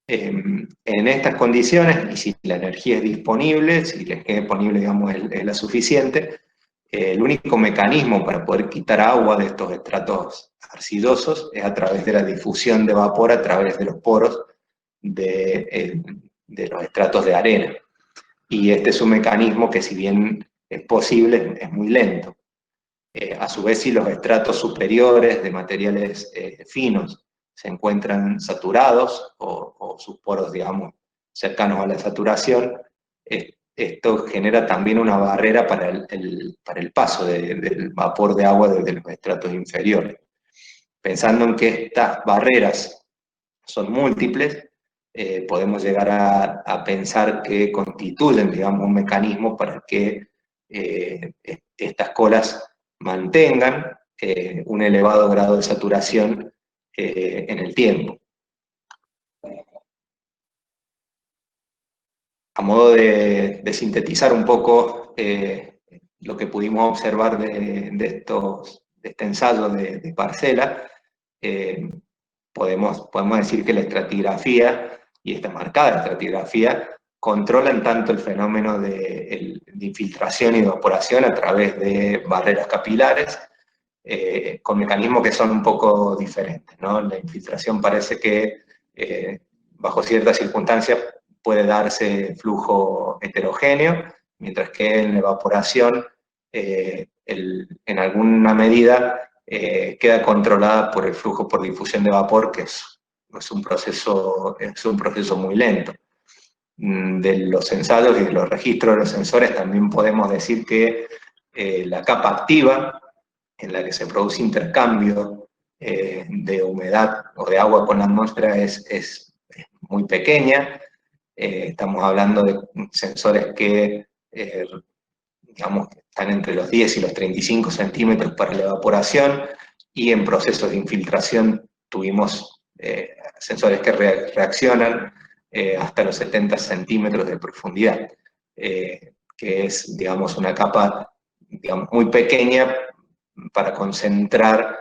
En estas condiciones, y si la energía es disponible, si la energía disponible, digamos, es la suficiente, el único mecanismo para poder quitar agua de estos estratos arcillosos es a través de la difusión de vapor a través de los poros de los estratos de arena. Y este es un mecanismo que, si bien es posible, es muy lento. A su vez, si los estratos superiores de materiales finos se encuentran saturados o sus poros, digamos, cercanos a la saturación, esto genera también una barrera para el paso del vapor de agua desde los estratos inferiores. Pensando en que estas barreras son múltiples, podemos llegar a pensar que constituyen, digamos, un mecanismo para que estas colas mantengan un elevado grado de saturación en el tiempo. A modo de sintetizar un poco lo que pudimos observar de este ensayo de parcela, podemos decir que la estratigrafía, y esta marcada estratigrafía, controlan tanto el fenómeno de infiltración y evaporación a través de barreras capilares, con mecanismos que son un poco diferentes, ¿no? La infiltración parece que bajo ciertas circunstancias puede darse flujo heterogéneo, mientras que en la evaporación, en alguna medida, queda controlada por el flujo por difusión de vapor, que es un proceso muy lento. De los ensayos y de los registros de los sensores también podemos decir que la capa activa, en la que se produce intercambio de humedad o de agua con la atmósfera, es muy pequeña. Estamos hablando de sensores que, digamos, están entre los 10 y los 35 centímetros para la evaporación, y en procesos de infiltración tuvimos sensores que reaccionan hasta los 70 centímetros de profundidad, que es, digamos, una capa, digamos, muy pequeña para concentrar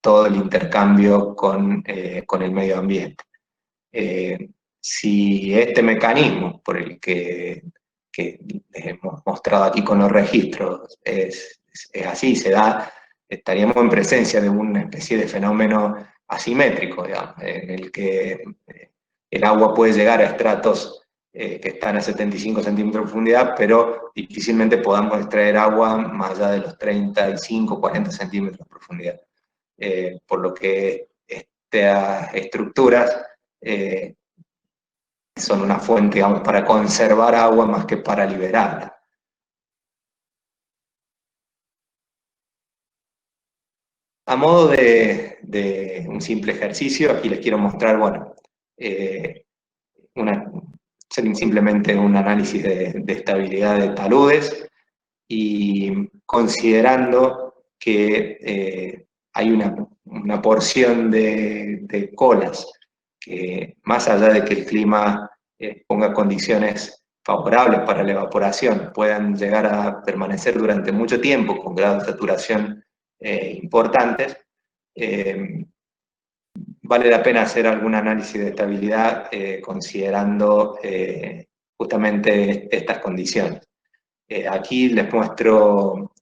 todo el intercambio con el medio ambiente. Si este mecanismo por el que hemos mostrado aquí con los registros es así, se da estaríamos en presencia de una especie de fenómeno asimétrico, digamos, en el que el agua puede llegar a estratos que están a 75 centímetros de profundidad, pero difícilmente podamos extraer agua más allá de los 35, 40 centímetros de profundidad. Por lo que estas estructuras son una fuente, digamos, para conservar agua más que para liberarla. A modo de un simple ejercicio, aquí les quiero mostrar, bueno, simplemente un análisis de estabilidad de taludes, y considerando que hay una porción de colas que, más allá de que el clima ponga condiciones favorables para la evaporación, puedan llegar a permanecer durante mucho tiempo con grados de saturación importantes, vale la pena hacer algún análisis de estabilidad considerando justamente estas condiciones. Aquí les muestro,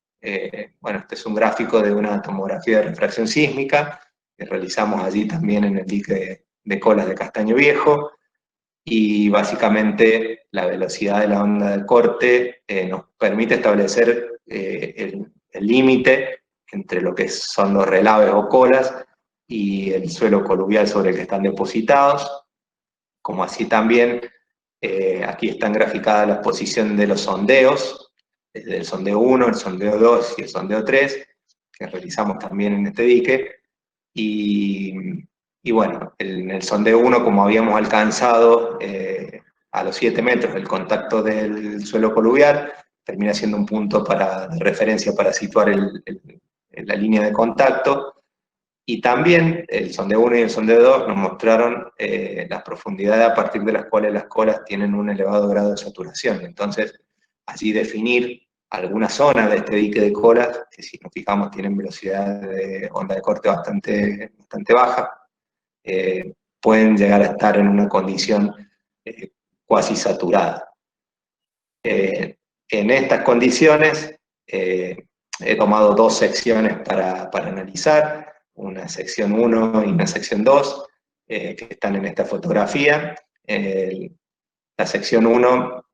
bueno, este es un gráfico de una tomografía de refracción sísmica que realizamos allí también en el dique de Colas de Castaño Viejo, y básicamente la velocidad de la onda de corte nos permite establecer el límite entre lo que son los relaves o colas y el suelo coluvial sobre el que están depositados, como así también aquí están graficadas la posición de los sondeos, desde el sondeo 1, el sondeo 2 y el sondeo 3, que realizamos también en este dique, y bueno, en el sondeo 1, como habíamos alcanzado a los 7 metros el contacto del suelo coluvial, termina siendo un punto de referencia para situar la línea de contacto. Y también el sondeo 1 y el sondeo 2 nos mostraron las profundidades a partir de las cuales las colas tienen un elevado grado de saturación. Entonces, allí definir algunas zonas de este dique de colas, que si nos fijamos tienen velocidad de onda de corte bastante baja, pueden llegar a estar en una condición cuasi saturada. En estas condiciones he tomado dos secciones para analizar, una sección 1 y una sección 2, que están en esta fotografía. La sección 1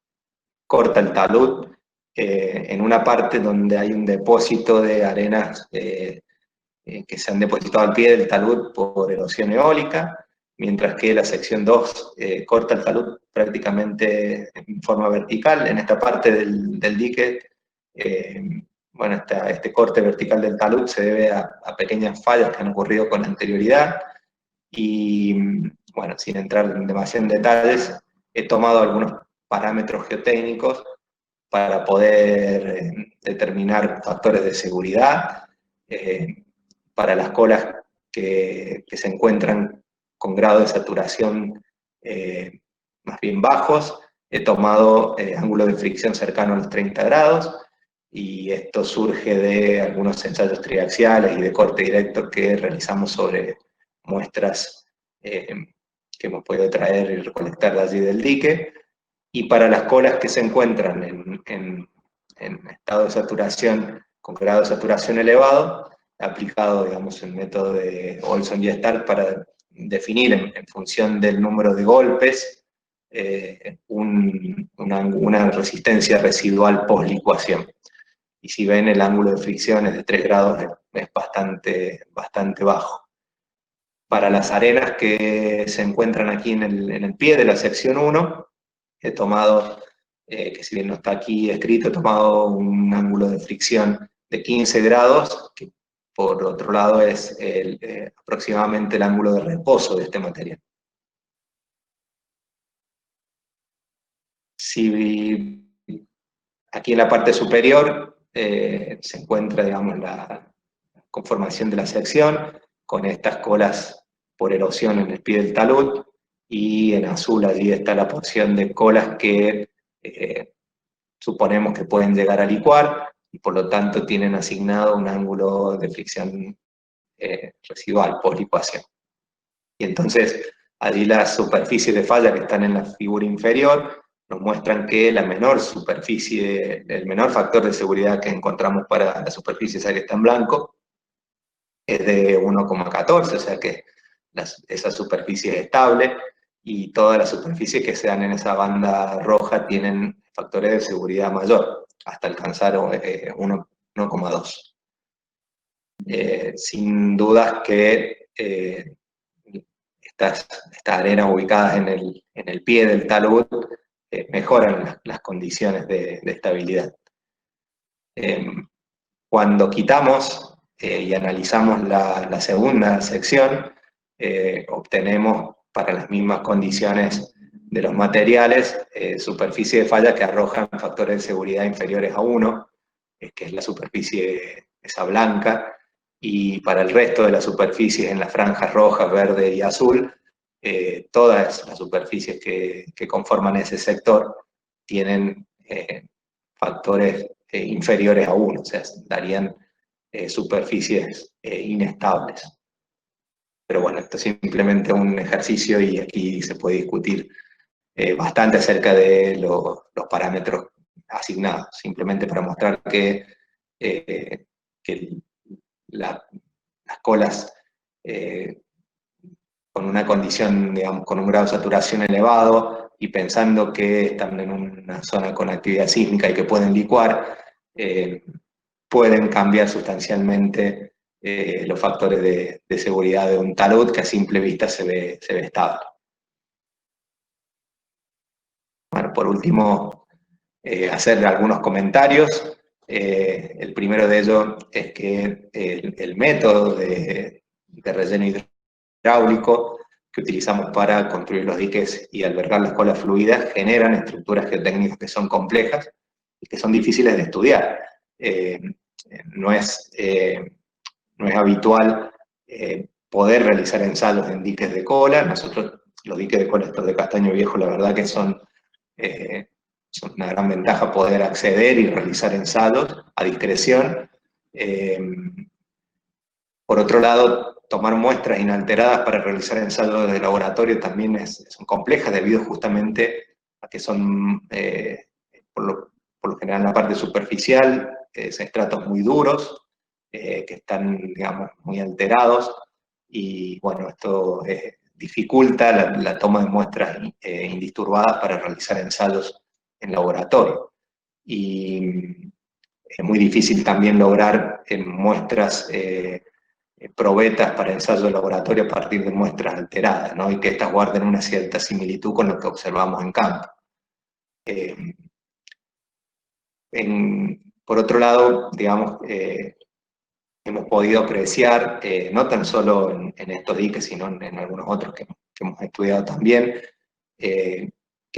corta el talud en una parte donde hay un depósito de arenas que se han depositado al pie del talud por erosión eólica, mientras que la sección 2 corta el talud prácticamente en forma vertical. En esta parte del dique, bueno, este corte vertical del talud se debe a pequeñas fallas que han ocurrido con anterioridad, y bueno, sin entrar demasiado en detalles, he tomado algunos parámetros geotécnicos para poder determinar factores de seguridad para las colas que se encuentran con grado de saturación más bien bajos. He tomado ángulo de fricción cercano a los 30 grados, y esto surge de algunos ensayos triaxiales y de corte directo que realizamos sobre muestras que hemos podido traer y recolectar de allí del dique. Y para las colas que se encuentran en estado de saturación, con grado de saturación elevado, he aplicado, digamos, el método de Olson y Stark para definir en función del número de golpes una resistencia residual post-licuación. Y si ven, el ángulo de fricción es de 3 grados, es bastante bajo. Para las arenas que se encuentran aquí en el pie de la sección 1, he tomado, que si bien no está aquí escrito, he tomado un ángulo de fricción de 15 grados, que por otro lado es aproximadamente el ángulo de reposo de este material. Si aquí en la parte superior se encuentra, digamos, la conformación de la sección, con estas colas por erosión en el pie del talud, y en azul allí está la porción de colas que suponemos que pueden llegar a licuar, y por lo tanto tienen asignado un ángulo de fricción residual por licuación. Y entonces allí las superficies de falla que están en la figura inferior nos muestran que la menor superficie, el menor factor de seguridad que encontramos para la superficie esa que está en blanco, es de 1,14, o sea que esa superficie es estable, y todas las superficies que sean en esa banda roja tienen factores de seguridad mayor, hasta alcanzar 1,2. Sin dudas que estas arenas ubicadas en el pie del talud mejoran las condiciones de estabilidad. Cuando quitamos y analizamos la segunda sección, obtenemos para las mismas condiciones de los materiales superficie de falla que arrojan factores de seguridad inferiores a 1, que es la superficie esa blanca, y para el resto de las superficies en las franjas rojas, verde y azul, todas las superficies que conforman ese sector tienen factores inferiores a 1, o sea, darían superficies inestables. Pero bueno, esto es simplemente un ejercicio y aquí se puede discutir bastante acerca de los parámetros asignados, simplemente para mostrar que las colas con una condición, digamos, con un grado de saturación elevado y pensando que están en una zona con actividad sísmica y que pueden licuar, pueden cambiar sustancialmente los factores de seguridad de un talud que a simple vista se ve estable. Bueno, por último, hacer algunos comentarios. El primero de ellos es que el método de relleno hidráulico que utilizamos para construir los diques y albergar las colas fluidas generan estructuras geotécnicas que son complejas y que son difíciles de estudiar. No es habitual poder realizar ensayos en diques de cola. Nosotros, los diques de cola estos de castaño viejo, la verdad que son una gran ventaja poder acceder y realizar ensayos a discreción. Por otro lado, tomar muestras inalteradas para realizar ensayos de laboratorio también son complejas debido justamente a que son, por lo general en la parte superficial, estratos muy duros, que están, digamos, muy alterados, y bueno, esto dificulta la toma de muestras indisturbadas para realizar ensayos en laboratorio. Y es muy difícil también lograr muestras probetas para ensayo de laboratorio a partir de muestras alteradas, ¿no? Y que estas guarden una cierta similitud con lo que observamos en campo. Por otro lado, digamos, hemos podido apreciar, no tan solo en estos diques, sino en algunos otros que hemos estudiado también, que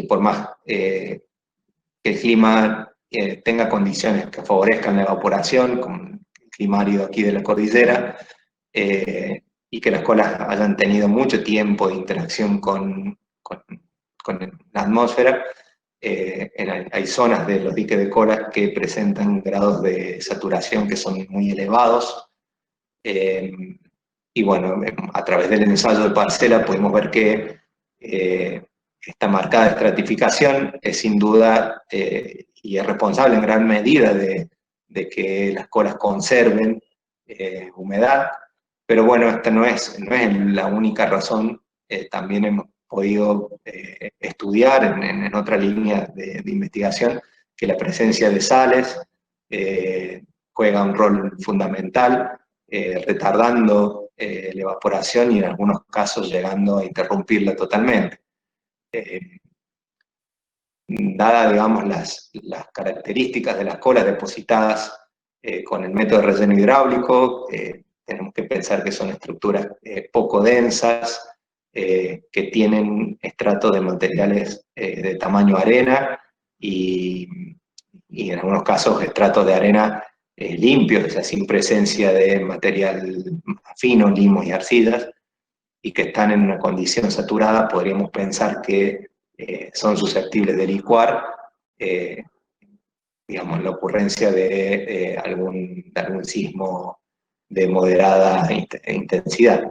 por más que el clima tenga condiciones que favorezcan la evaporación, como el clima árido aquí de la cordillera, y que las colas hayan tenido mucho tiempo de interacción con la atmósfera, hay zonas de los diques de colas que presentan grados de saturación que son muy elevados, y bueno, a través del ensayo de parcela pudimos ver que esta marcada estratificación es sin duda y es responsable en gran medida de que las colas conserven humedad, pero bueno, esta no es la única razón. También hemos podido estudiar en otra línea de investigación que la presencia de sales juega un rol fundamental, retardando la evaporación y en algunos casos llegando a interrumpirla totalmente. Dadas, digamos, las características de las colas depositadas con el método de relleno hidráulico, tenemos que pensar que son estructuras poco densas, que tienen estratos de materiales de tamaño arena y en algunos casos estratos de arena limpios, o sea, sin presencia de material fino, limos y arcillas, y que están en una condición saturada. Podríamos pensar que son susceptibles de licuar, digamos, la ocurrencia de algún sismo de moderada intensidad.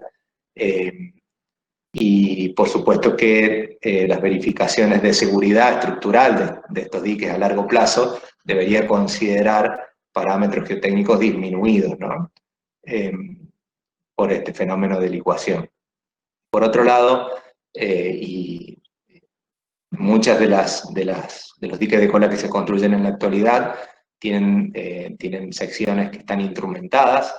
Y por supuesto que las verificaciones de seguridad estructural de estos diques a largo plazo debería considerar parámetros geotécnicos disminuidos, ¿no? por este fenómeno de licuación. Por otro lado, y muchas de los diques de cola que se construyen en la actualidad tienen secciones que están instrumentadas,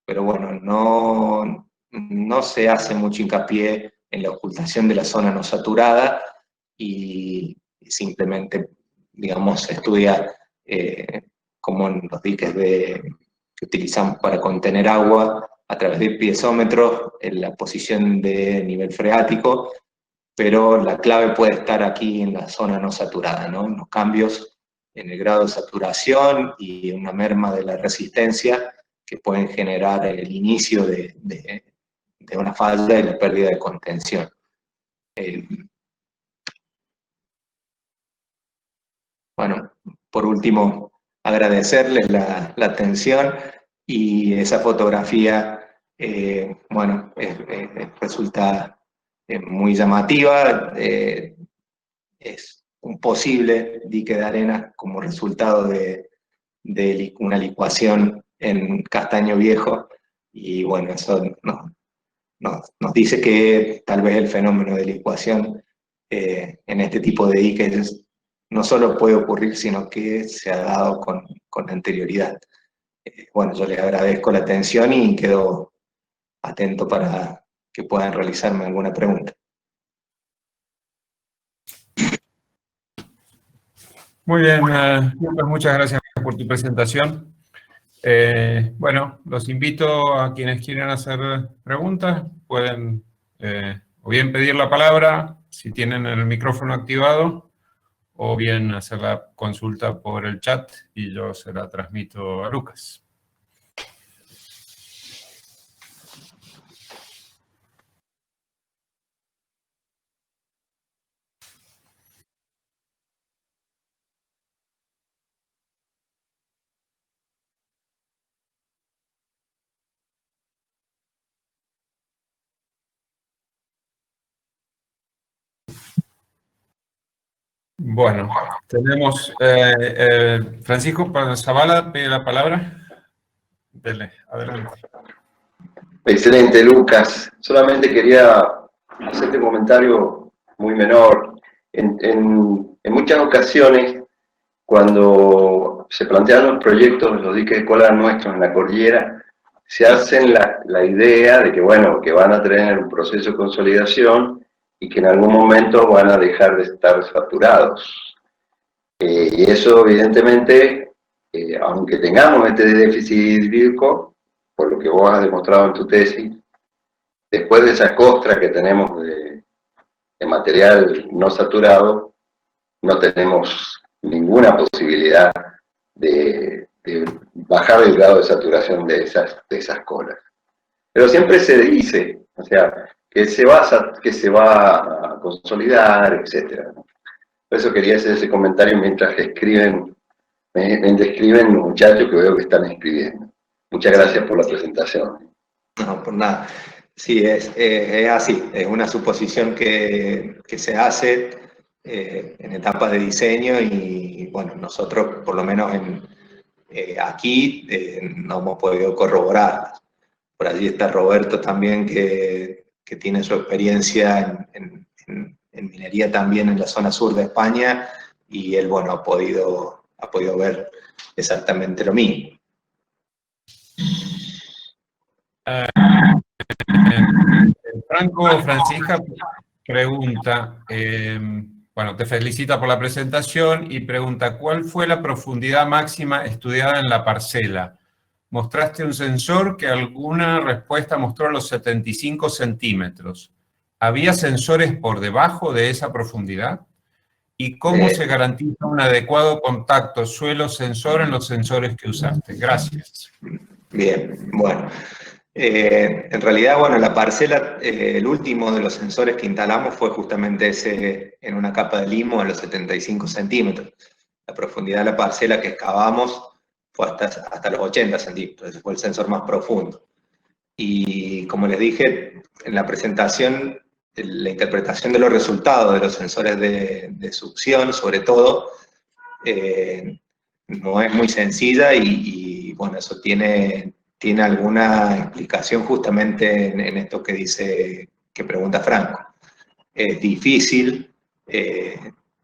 pero bueno, no se hace mucho hincapié en la ocultación de la zona no saturada y simplemente, digamos, se estudia como en los diques que utilizamos para contener agua a través de piezómetros en la posición de nivel freático, pero la clave puede estar aquí en la zona no saturada, ¿no? Los cambios en el grado de saturación y una merma de la resistencia que pueden generar el inicio de una falla y la pérdida de contención. Bueno, por último, agradecerles la atención y esa fotografía, bueno, resulta muy llamativa, es un posible dique de arena como resultado de una licuación en Castaño Viejo, y bueno, eso nos dice que tal vez el fenómeno de licuación en este tipo de diques no solo puede ocurrir, sino que se ha dado con anterioridad. Bueno, yo les agradezco la atención y quedo atento para que puedan realizarme alguna pregunta. Muy bien, Lucas, muchas gracias por tu presentación. Bueno, los invito a quienes quieran hacer preguntas, pueden o bien pedir la palabra, si tienen el micrófono activado, o bien hacer la consulta por el chat y yo se la transmito a Lucas. Bueno, tenemos Francisco Zavala, pide la palabra. Dele, adelante. Excelente, Lucas. Solamente quería hacerte un comentario muy menor. En muchas ocasiones, cuando se plantean los proyectos de los diques de cola nuestros en la cordillera, se hacen la idea de que, bueno, que van a tener un proceso de consolidación y que en algún momento van a dejar de estar saturados. Y eso, evidentemente, aunque tengamos este déficit hídrico, por lo que vos has demostrado en tu tesis, después de esa costra que tenemos de material no saturado, no tenemos ninguna posibilidad de bajar el grado de saturación de esas colas. Pero siempre se dice, o sea, que se va a consolidar, etc. Por eso quería hacer ese comentario mientras escriben los muchachos que veo que están escribiendo. Muchas gracias por la presentación. No, por nada. Sí, es así, es una suposición que se hace en etapas de diseño y bueno, nosotros por lo menos aquí no hemos podido corroborar. Por allí está Roberto también que tiene su experiencia en minería también en la zona sur de España y él, bueno, ha podido ver exactamente lo mismo. Francisca pregunta, bueno, te felicita por la presentación y pregunta, ¿cuál fue la profundidad máxima estudiada en la parcela? Mostraste un sensor que alguna respuesta mostró los 75 centímetros. ¿Había sensores por debajo de esa profundidad? ¿Y cómo se garantiza un adecuado contacto suelo-sensor en los sensores que usaste? Gracias. Bien, bueno. En realidad, bueno, la parcela, el último de los sensores que instalamos fue justamente ese en una capa de limo a los 75 centímetros. La profundidad de la parcela que excavamos fue hasta los 80 centímetros, ese fue el sensor más profundo. Y como les dije en la presentación, la interpretación de los resultados de los sensores de succión, sobre todo, no es muy sencilla y bueno, eso tiene tiene alguna explicación justamente en esto que pregunta Franco. Es difícil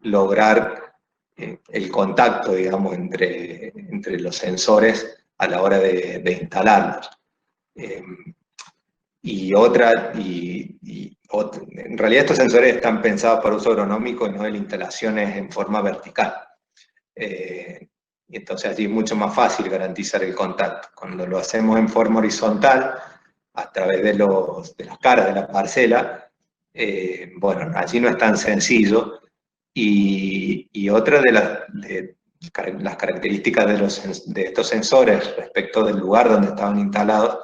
lograr el contacto, digamos, entre los sensores a la hora de instalarlos. En realidad estos sensores están pensados para uso agronómico y no de instalaciones en forma vertical. Y entonces allí es mucho más fácil garantizar el contacto. Cuando lo hacemos en forma horizontal, a través de las caras de la parcela, bueno, allí no es tan sencillo. Y otra de las características de estos sensores respecto del lugar donde estaban instalados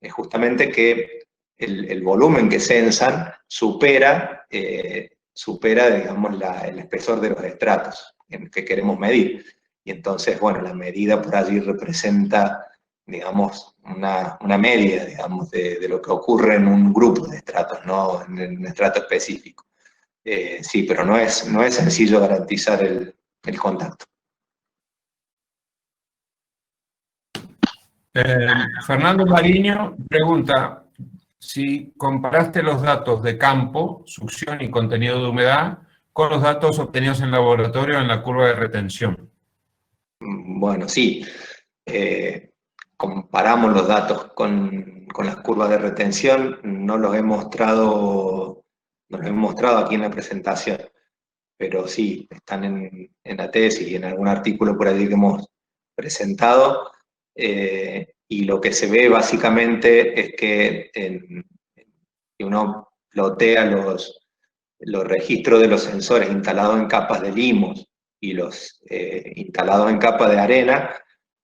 es justamente que el volumen que sensan supera, digamos, el espesor de los estratos que queremos medir. Y entonces, bueno, la medida por allí representa, digamos, una media, digamos, de lo que ocurre en un grupo de estratos, no en un estrato específico. Sí, pero no es sencillo garantizar el contacto. Fernando Mariño pregunta si comparaste los datos de campo, succión y contenido de humedad con los datos obtenidos en laboratorio en la curva de retención. Bueno, sí. Comparamos los datos con las curvas de retención, no los he mostrado aquí en la presentación, pero sí, están en la tesis y en algún artículo por allí que hemos presentado. Y lo que se ve básicamente es que si uno plotea los registros de los sensores instalados en capas de limos y los instalados en capas de arena,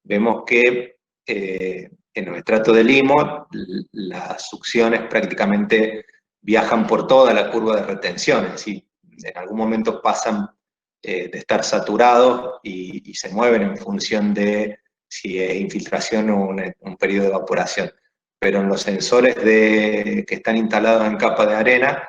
vemos que en los estratos de limo las succiones prácticamente viajan por toda la curva de retención, es decir, en algún momento pasan de estar saturados y se mueven en función de si es infiltración o un periodo de evaporación. Pero en los sensores que están instalados en capa de arena,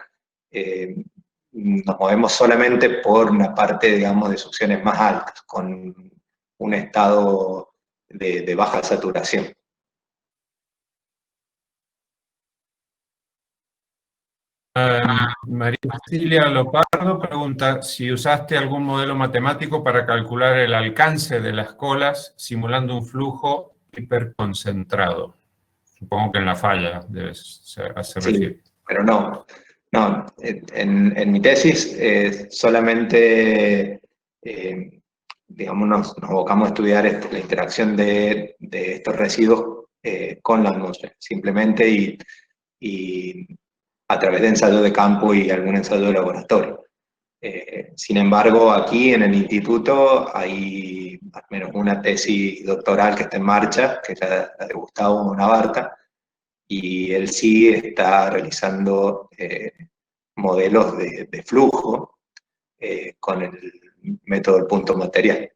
nos movemos solamente por una parte, digamos, de succiones más altas, con un estado de baja saturación. María Cecilia Lopardo pregunta si usaste algún modelo matemático para calcular el alcance de las colas simulando un flujo hiperconcentrado. Supongo que en la falla hace referir. Sí, pero no. En mi tesis solamente digamos, nos abocamos a estudiar la interacción de estos residuos con la atmósfera, simplemente y a través de ensayo de campo y algún ensayo de laboratorio. Sin embargo, aquí en el instituto hay al menos una tesis doctoral que está en marcha, que es la de Gustavo Navarta, y él sí está realizando modelos de flujo con el método del punto material.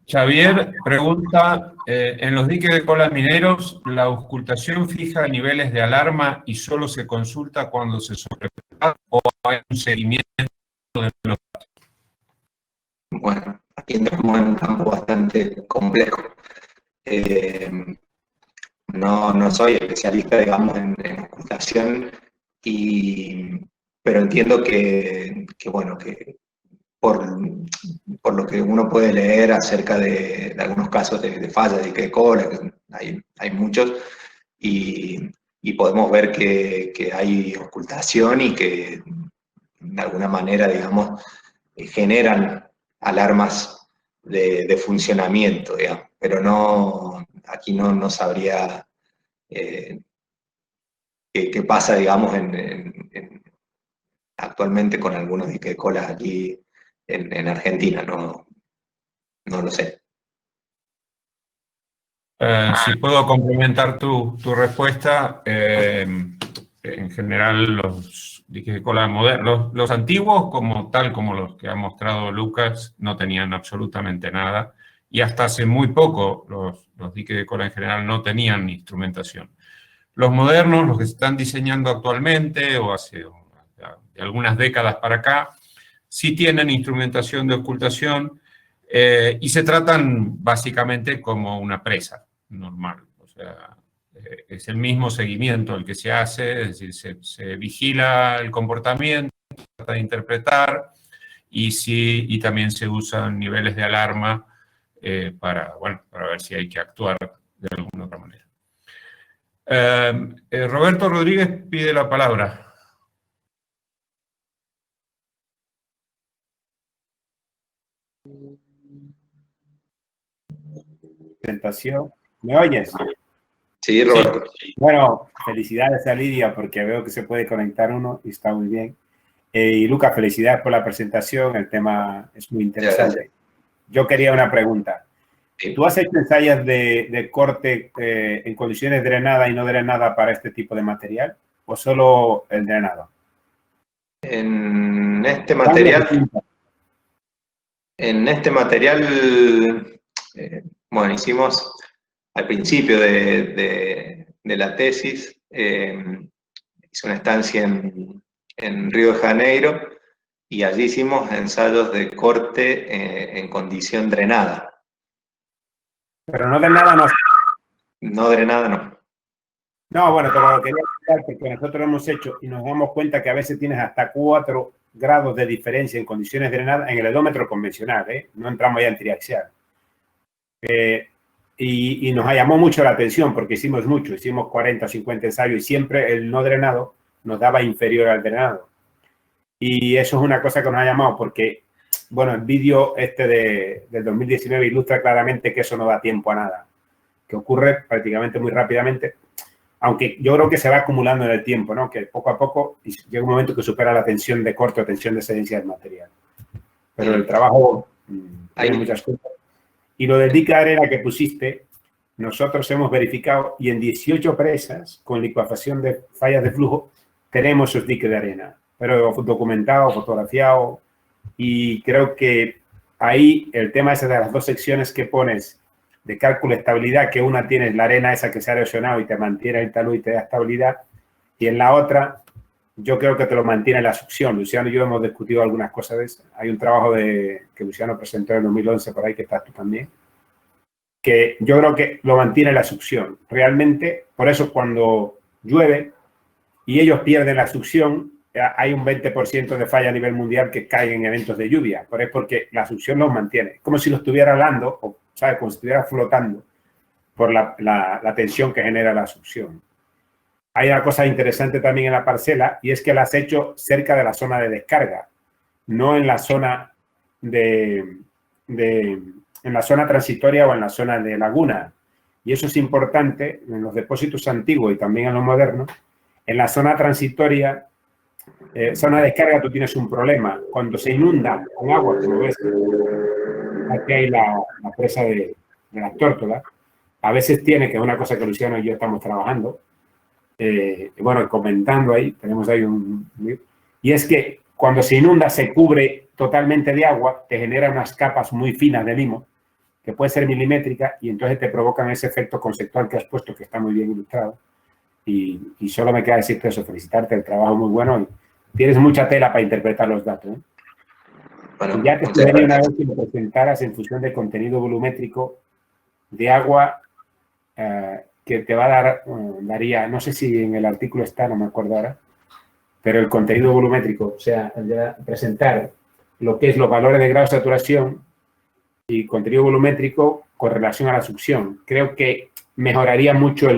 Xavier pregunta, en los diques de colas mineros, ¿la auscultación fija niveles de alarma y solo se consulta cuando se sobrepasa o hay un seguimiento de los datos? Bueno, aquí entramos en un campo bastante complejo. No soy especialista, digamos, en auscultación, pero entiendo que bueno, que por lo que uno puede leer acerca de algunos casos de falla de dique de cola, que hay muchos, y podemos ver que hay ocultación y que de alguna manera, digamos, generan alarmas de funcionamiento, digamos, pero aquí no sabría qué pasa, digamos, actualmente con algunos diques de colas aquí en Argentina, no lo sé. Si puedo complementar tu respuesta, en general los diques de cola modernos, los antiguos, tal como los que ha mostrado Lucas, no tenían absolutamente nada, y hasta hace muy poco los diques de cola en general no tenían instrumentación. Los modernos, los que se están diseñando actualmente, o hace de algunas décadas para acá, sí tienen instrumentación de ocultación, Y se tratan básicamente como una presa normal. O sea, es el mismo seguimiento el que se hace, es decir, se vigila el comportamiento, se trata de interpretar, y también se usan niveles de alarma para ver si hay que actuar de alguna otra manera. Roberto Rodríguez pide la palabra. Presentación. ¿Me oyes? Sí, Roberto. Sí. Bueno, felicidades a Lidia porque veo que se puede conectar uno y está muy bien. Y Lucas, felicidades por la presentación, el tema es muy interesante. Yo quería una pregunta. Sí. ¿Tú has hecho ensayos de corte en condiciones drenada y no drenada para este tipo de material? ¿O solo el drenado? En este material, bueno, hicimos al principio de la tesis, hice una estancia en Río de Janeiro, y allí hicimos ensayos de corte en condición drenada. Pero no drenada no. No drenada, no. No, bueno, te lo quería explicar porque nosotros lo hemos hecho y nos damos cuenta que a veces tienes hasta 4 grados de diferencia en condiciones drenadas en el edómetro convencional, no entramos ya en triaxial. Y nos llamó mucho la atención porque hicimos 40 o 50 ensayos y siempre el no drenado nos daba inferior al drenado. Y eso es una cosa que nos ha llamado porque, bueno, el vídeo del 2019 ilustra claramente que eso no da tiempo a nada, que ocurre prácticamente muy rápidamente. Aunque yo creo que se va acumulando en el tiempo, ¿no? Que poco a poco llega un momento que supera la tensión de corte o tensión de excedencia del material. Pero el trabajo tiene muchas cosas. Y lo del dique de arena que pusiste, nosotros hemos verificado y en 18 presas con licuefacción de fallas de flujo tenemos esos diques de arena. Pero documentado, fotografiado, y creo que ahí el tema ese de las 2 secciones que pones de cálculo de estabilidad, que una tienes la arena esa que se ha erosionado y te mantiene el talud y te da estabilidad, y en la otra yo creo que te lo mantiene la succión. Luciano y yo hemos discutido algunas cosas de eso. Hay un trabajo que Luciano presentó en el 2011 por ahí, que estás tú también, que yo creo que lo mantiene la succión. Realmente, por eso cuando llueve y ellos pierden la succión, hay un 20% de falla a nivel mundial que caen en eventos de lluvia, pero es porque la succión los mantiene. Es como si lo estuviera hablando, o ¿sabes? Como si estuviera flotando por la tensión que genera la succión. Hay una cosa interesante también en la parcela y es que la has hecho cerca de la zona de descarga, no en la zona en la zona transitoria o en la zona de laguna. Y eso es importante en los depósitos antiguos y también en los modernos. En la zona transitoria, zona de descarga, tú tienes un problema. Cuando se inunda con agua, como ves, aquí hay la presa de las tórtolas, a veces tiene, que es una cosa que Luciano y yo estamos trabajando, bueno, comentando ahí, tenemos ahí y es que cuando se inunda se cubre totalmente de agua, te genera unas capas muy finas de limo, que puede ser milimétrica, y entonces te provocan ese efecto conceptual que has puesto, que está muy bien ilustrado. Y solo me queda decirte eso, felicitarte, el trabajo muy bueno, y tienes mucha tela para interpretar los datos, Bueno, ya te sugería una vez que me presentaras en función de contenido volumétrico de agua, que te va a dar, daría, no sé si en el artículo está, no me acuerdo ahora, pero el contenido volumétrico, o sea, el de presentar lo que es los valores de grado de saturación y contenido volumétrico con relación a la succión. Creo que mejoraría mucho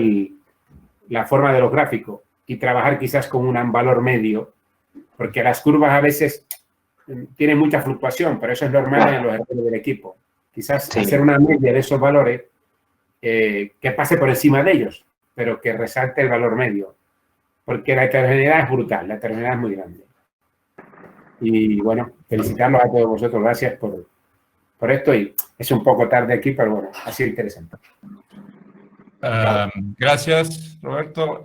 la forma de los gráficos y trabajar quizás con un valor medio, porque las curvas a veces tienen mucha fluctuación, pero eso es normal en los errores del equipo. Quizás hacer una media de esos valores que pase por encima de ellos, pero que resalte el valor medio, porque la heterogeneidad es brutal, la heterogeneidad es muy grande. Y bueno, felicitarlos a todos vosotros, gracias por esto, y es un poco tarde aquí, pero bueno, ha sido interesante. Gracias, Roberto.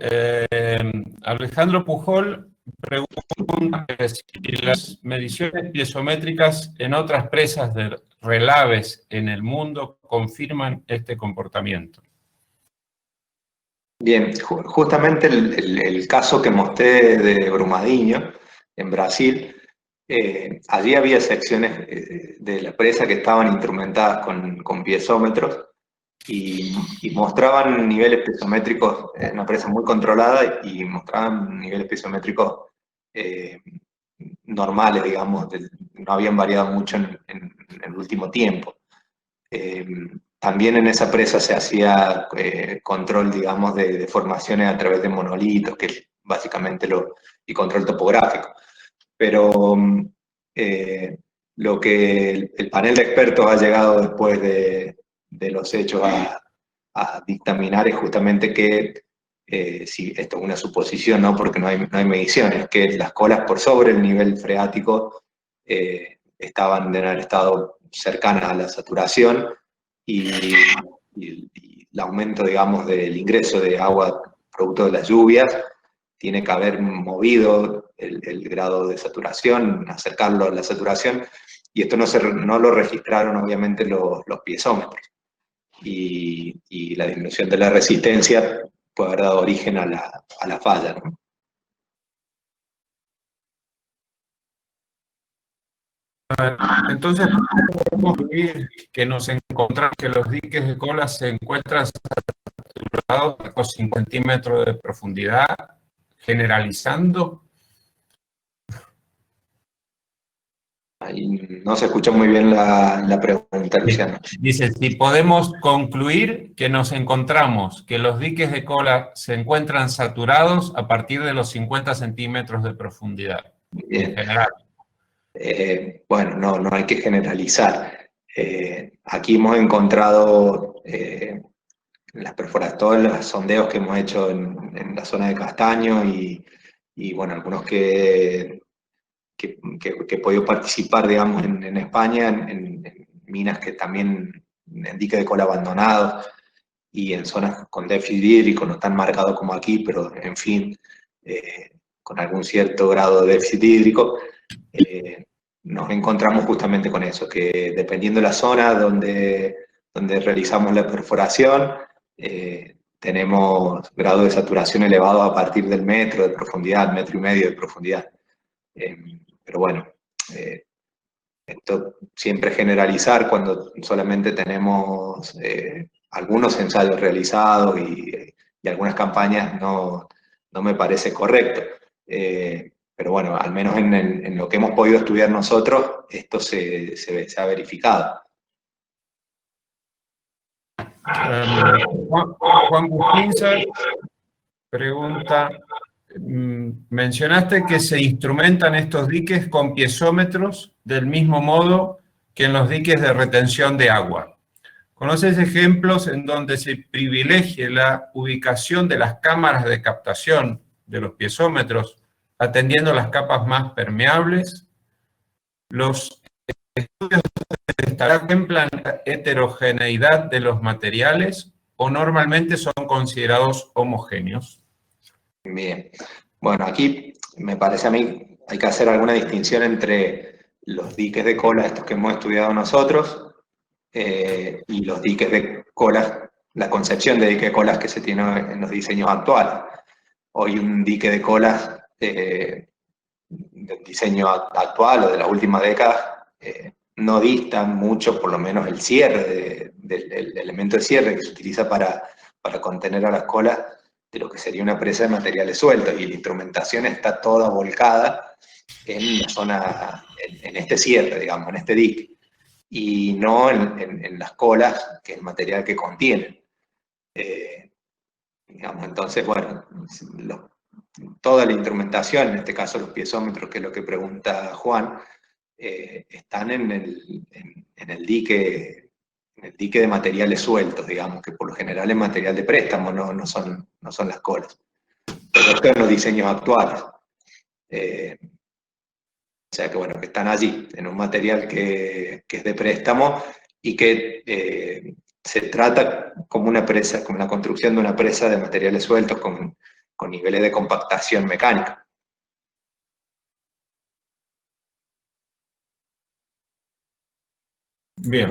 Alejandro Pujol pregunta si las mediciones piezométricas en otras presas de relaves en el mundo confirman este comportamiento. Bien, justamente el caso que mostré de Brumadinho, en Brasil, allí había secciones de la presa que estaban instrumentadas con piezómetros y mostraban niveles piezométricos, una presa muy controlada, y mostraban niveles piezométricos normales, digamos, no habían variado mucho en el último tiempo. También en esa presa se hacía control, digamos, de formaciones a través de monolitos, que es básicamente y control topográfico. Pero lo que el panel de expertos ha llegado después de los hechos a dictaminar es justamente que, si esto es una suposición, ¿no? Porque no hay mediciones, que las colas por sobre el nivel freático estaban de haber estado cercanas a la saturación, y el aumento, digamos, del ingreso de agua producto de las lluvias tiene que haber movido el grado de saturación, acercarlo a la saturación, y esto no lo registraron obviamente los piezómetros. Y la disminución de la resistencia puede haber dado origen a la falla, ¿no? Entonces, podemos concluir que nos encontramos que los diques de cola se encuentran saturados a 50 centímetros de profundidad, generalizando. Ahí no se escucha muy bien la pregunta, Luciano. Dice, si podemos concluir que nos encontramos que los diques de cola se encuentran saturados a partir de los 50 centímetros de profundidad, Bien. en general. Bueno, no hay que generalizar. Aquí hemos encontrado todos los sondeos que hemos hecho en la zona de Castaño, y bueno, algunos que he podido participar, digamos, en España, en minas que también, en diques de cola abandonados y en zonas con déficit hídrico, no tan marcado como aquí, pero en fin, con algún cierto grado de déficit hídrico, nos encontramos justamente con eso, que dependiendo de la zona donde realizamos la perforación, tenemos grado de saturación elevado a partir del metro de profundidad, 1,5 metros de profundidad. Pero bueno, esto siempre generalizar cuando solamente tenemos algunos ensayos realizados y algunas campañas no me parece correcto. Pero bueno, al menos en lo que hemos podido estudiar nosotros, esto se ha verificado. Juan Gustinza pregunta, mencionaste que se instrumentan estos diques con piezómetros del mismo modo que en los diques de retención de agua. ¿Conoces ejemplos en donde se privilegie la ubicación de las cámaras de captación de los piezómetros atendiendo las capas más permeables? Los estudios contemplan la heterogeneidad de los materiales o normalmente son considerados homogéneos. Bien, bueno, aquí me parece a mí hay que hacer alguna distinción entre los diques de cola, estos que hemos estudiado nosotros, y los diques de colas, la concepción de dique de colas que se tiene en los diseños actuales. Hoy un dique de colas del diseño actual o de la última década no distan mucho, por lo menos el cierre, del elemento de cierre que se utiliza para contener a las colas, de lo que sería una presa de materiales sueltos, y la instrumentación está toda volcada en la zona, en este cierre, digamos, en este dique, y no en las colas, que es el material que contienen. Digamos, entonces, bueno, toda la instrumentación, en este caso los piezómetros, que es lo que pregunta Juan, están en el dique de materiales sueltos, digamos, que por lo general es material de préstamo, no son las colas. Pero esto en los diseños actuales. O sea que bueno, que están allí, en un material que es de préstamo y que se trata como una presa, como la construcción de una presa de materiales sueltos con niveles de compactación mecánica. Bien.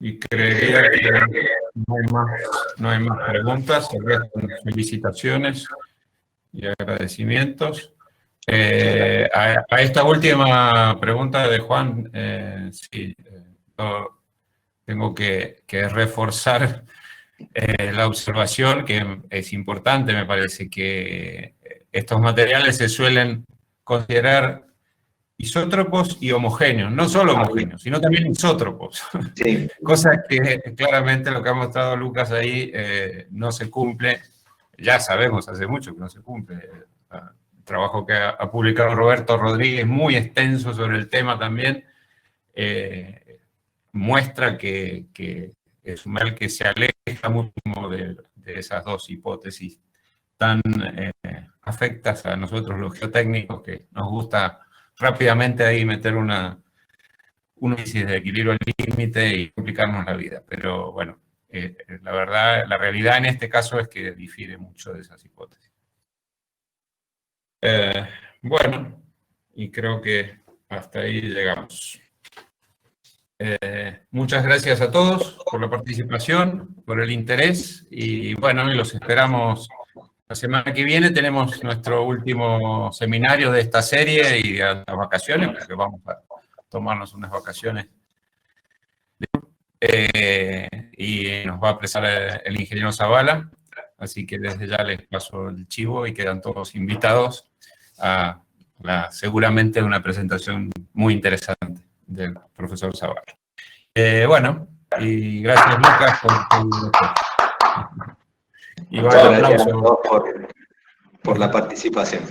Y creería que no hay más preguntas. Felicitaciones y agradecimientos. A esta última pregunta de Juan, sí, tengo que reforzar la observación, que es importante. Me parece que estos materiales se suelen considerar isótropos y homogéneos, no solo homogéneos, sino también isótropos. Sí. Cosa que claramente lo que ha mostrado Lucas ahí no se cumple. Ya sabemos hace mucho que no se cumple. El trabajo que ha publicado Roberto Rodríguez, muy extenso sobre el tema también, muestra que es un mal que se aleja mucho de esas dos hipótesis tan afectas a nosotros los geotécnicos, que nos gusta rápidamente ahí meter un índice de equilibrio al límite y complicarnos la vida. Pero bueno, la verdad, la realidad en este caso es que difiere mucho de esas hipótesis. Bueno, y creo que hasta ahí llegamos. Muchas gracias a todos por la participación, por el interés, y bueno, y los esperamos la semana que viene. Tenemos nuestro último seminario de esta serie y a las vacaciones, porque vamos a tomarnos unas vacaciones. Y nos va a prestar el ingeniero Zavala, así que desde ya les paso el chivo y quedan todos invitados a seguramente una presentación muy interesante del profesor Zavala. Bueno, y gracias Lucas Muchas gracias a todos por la participación.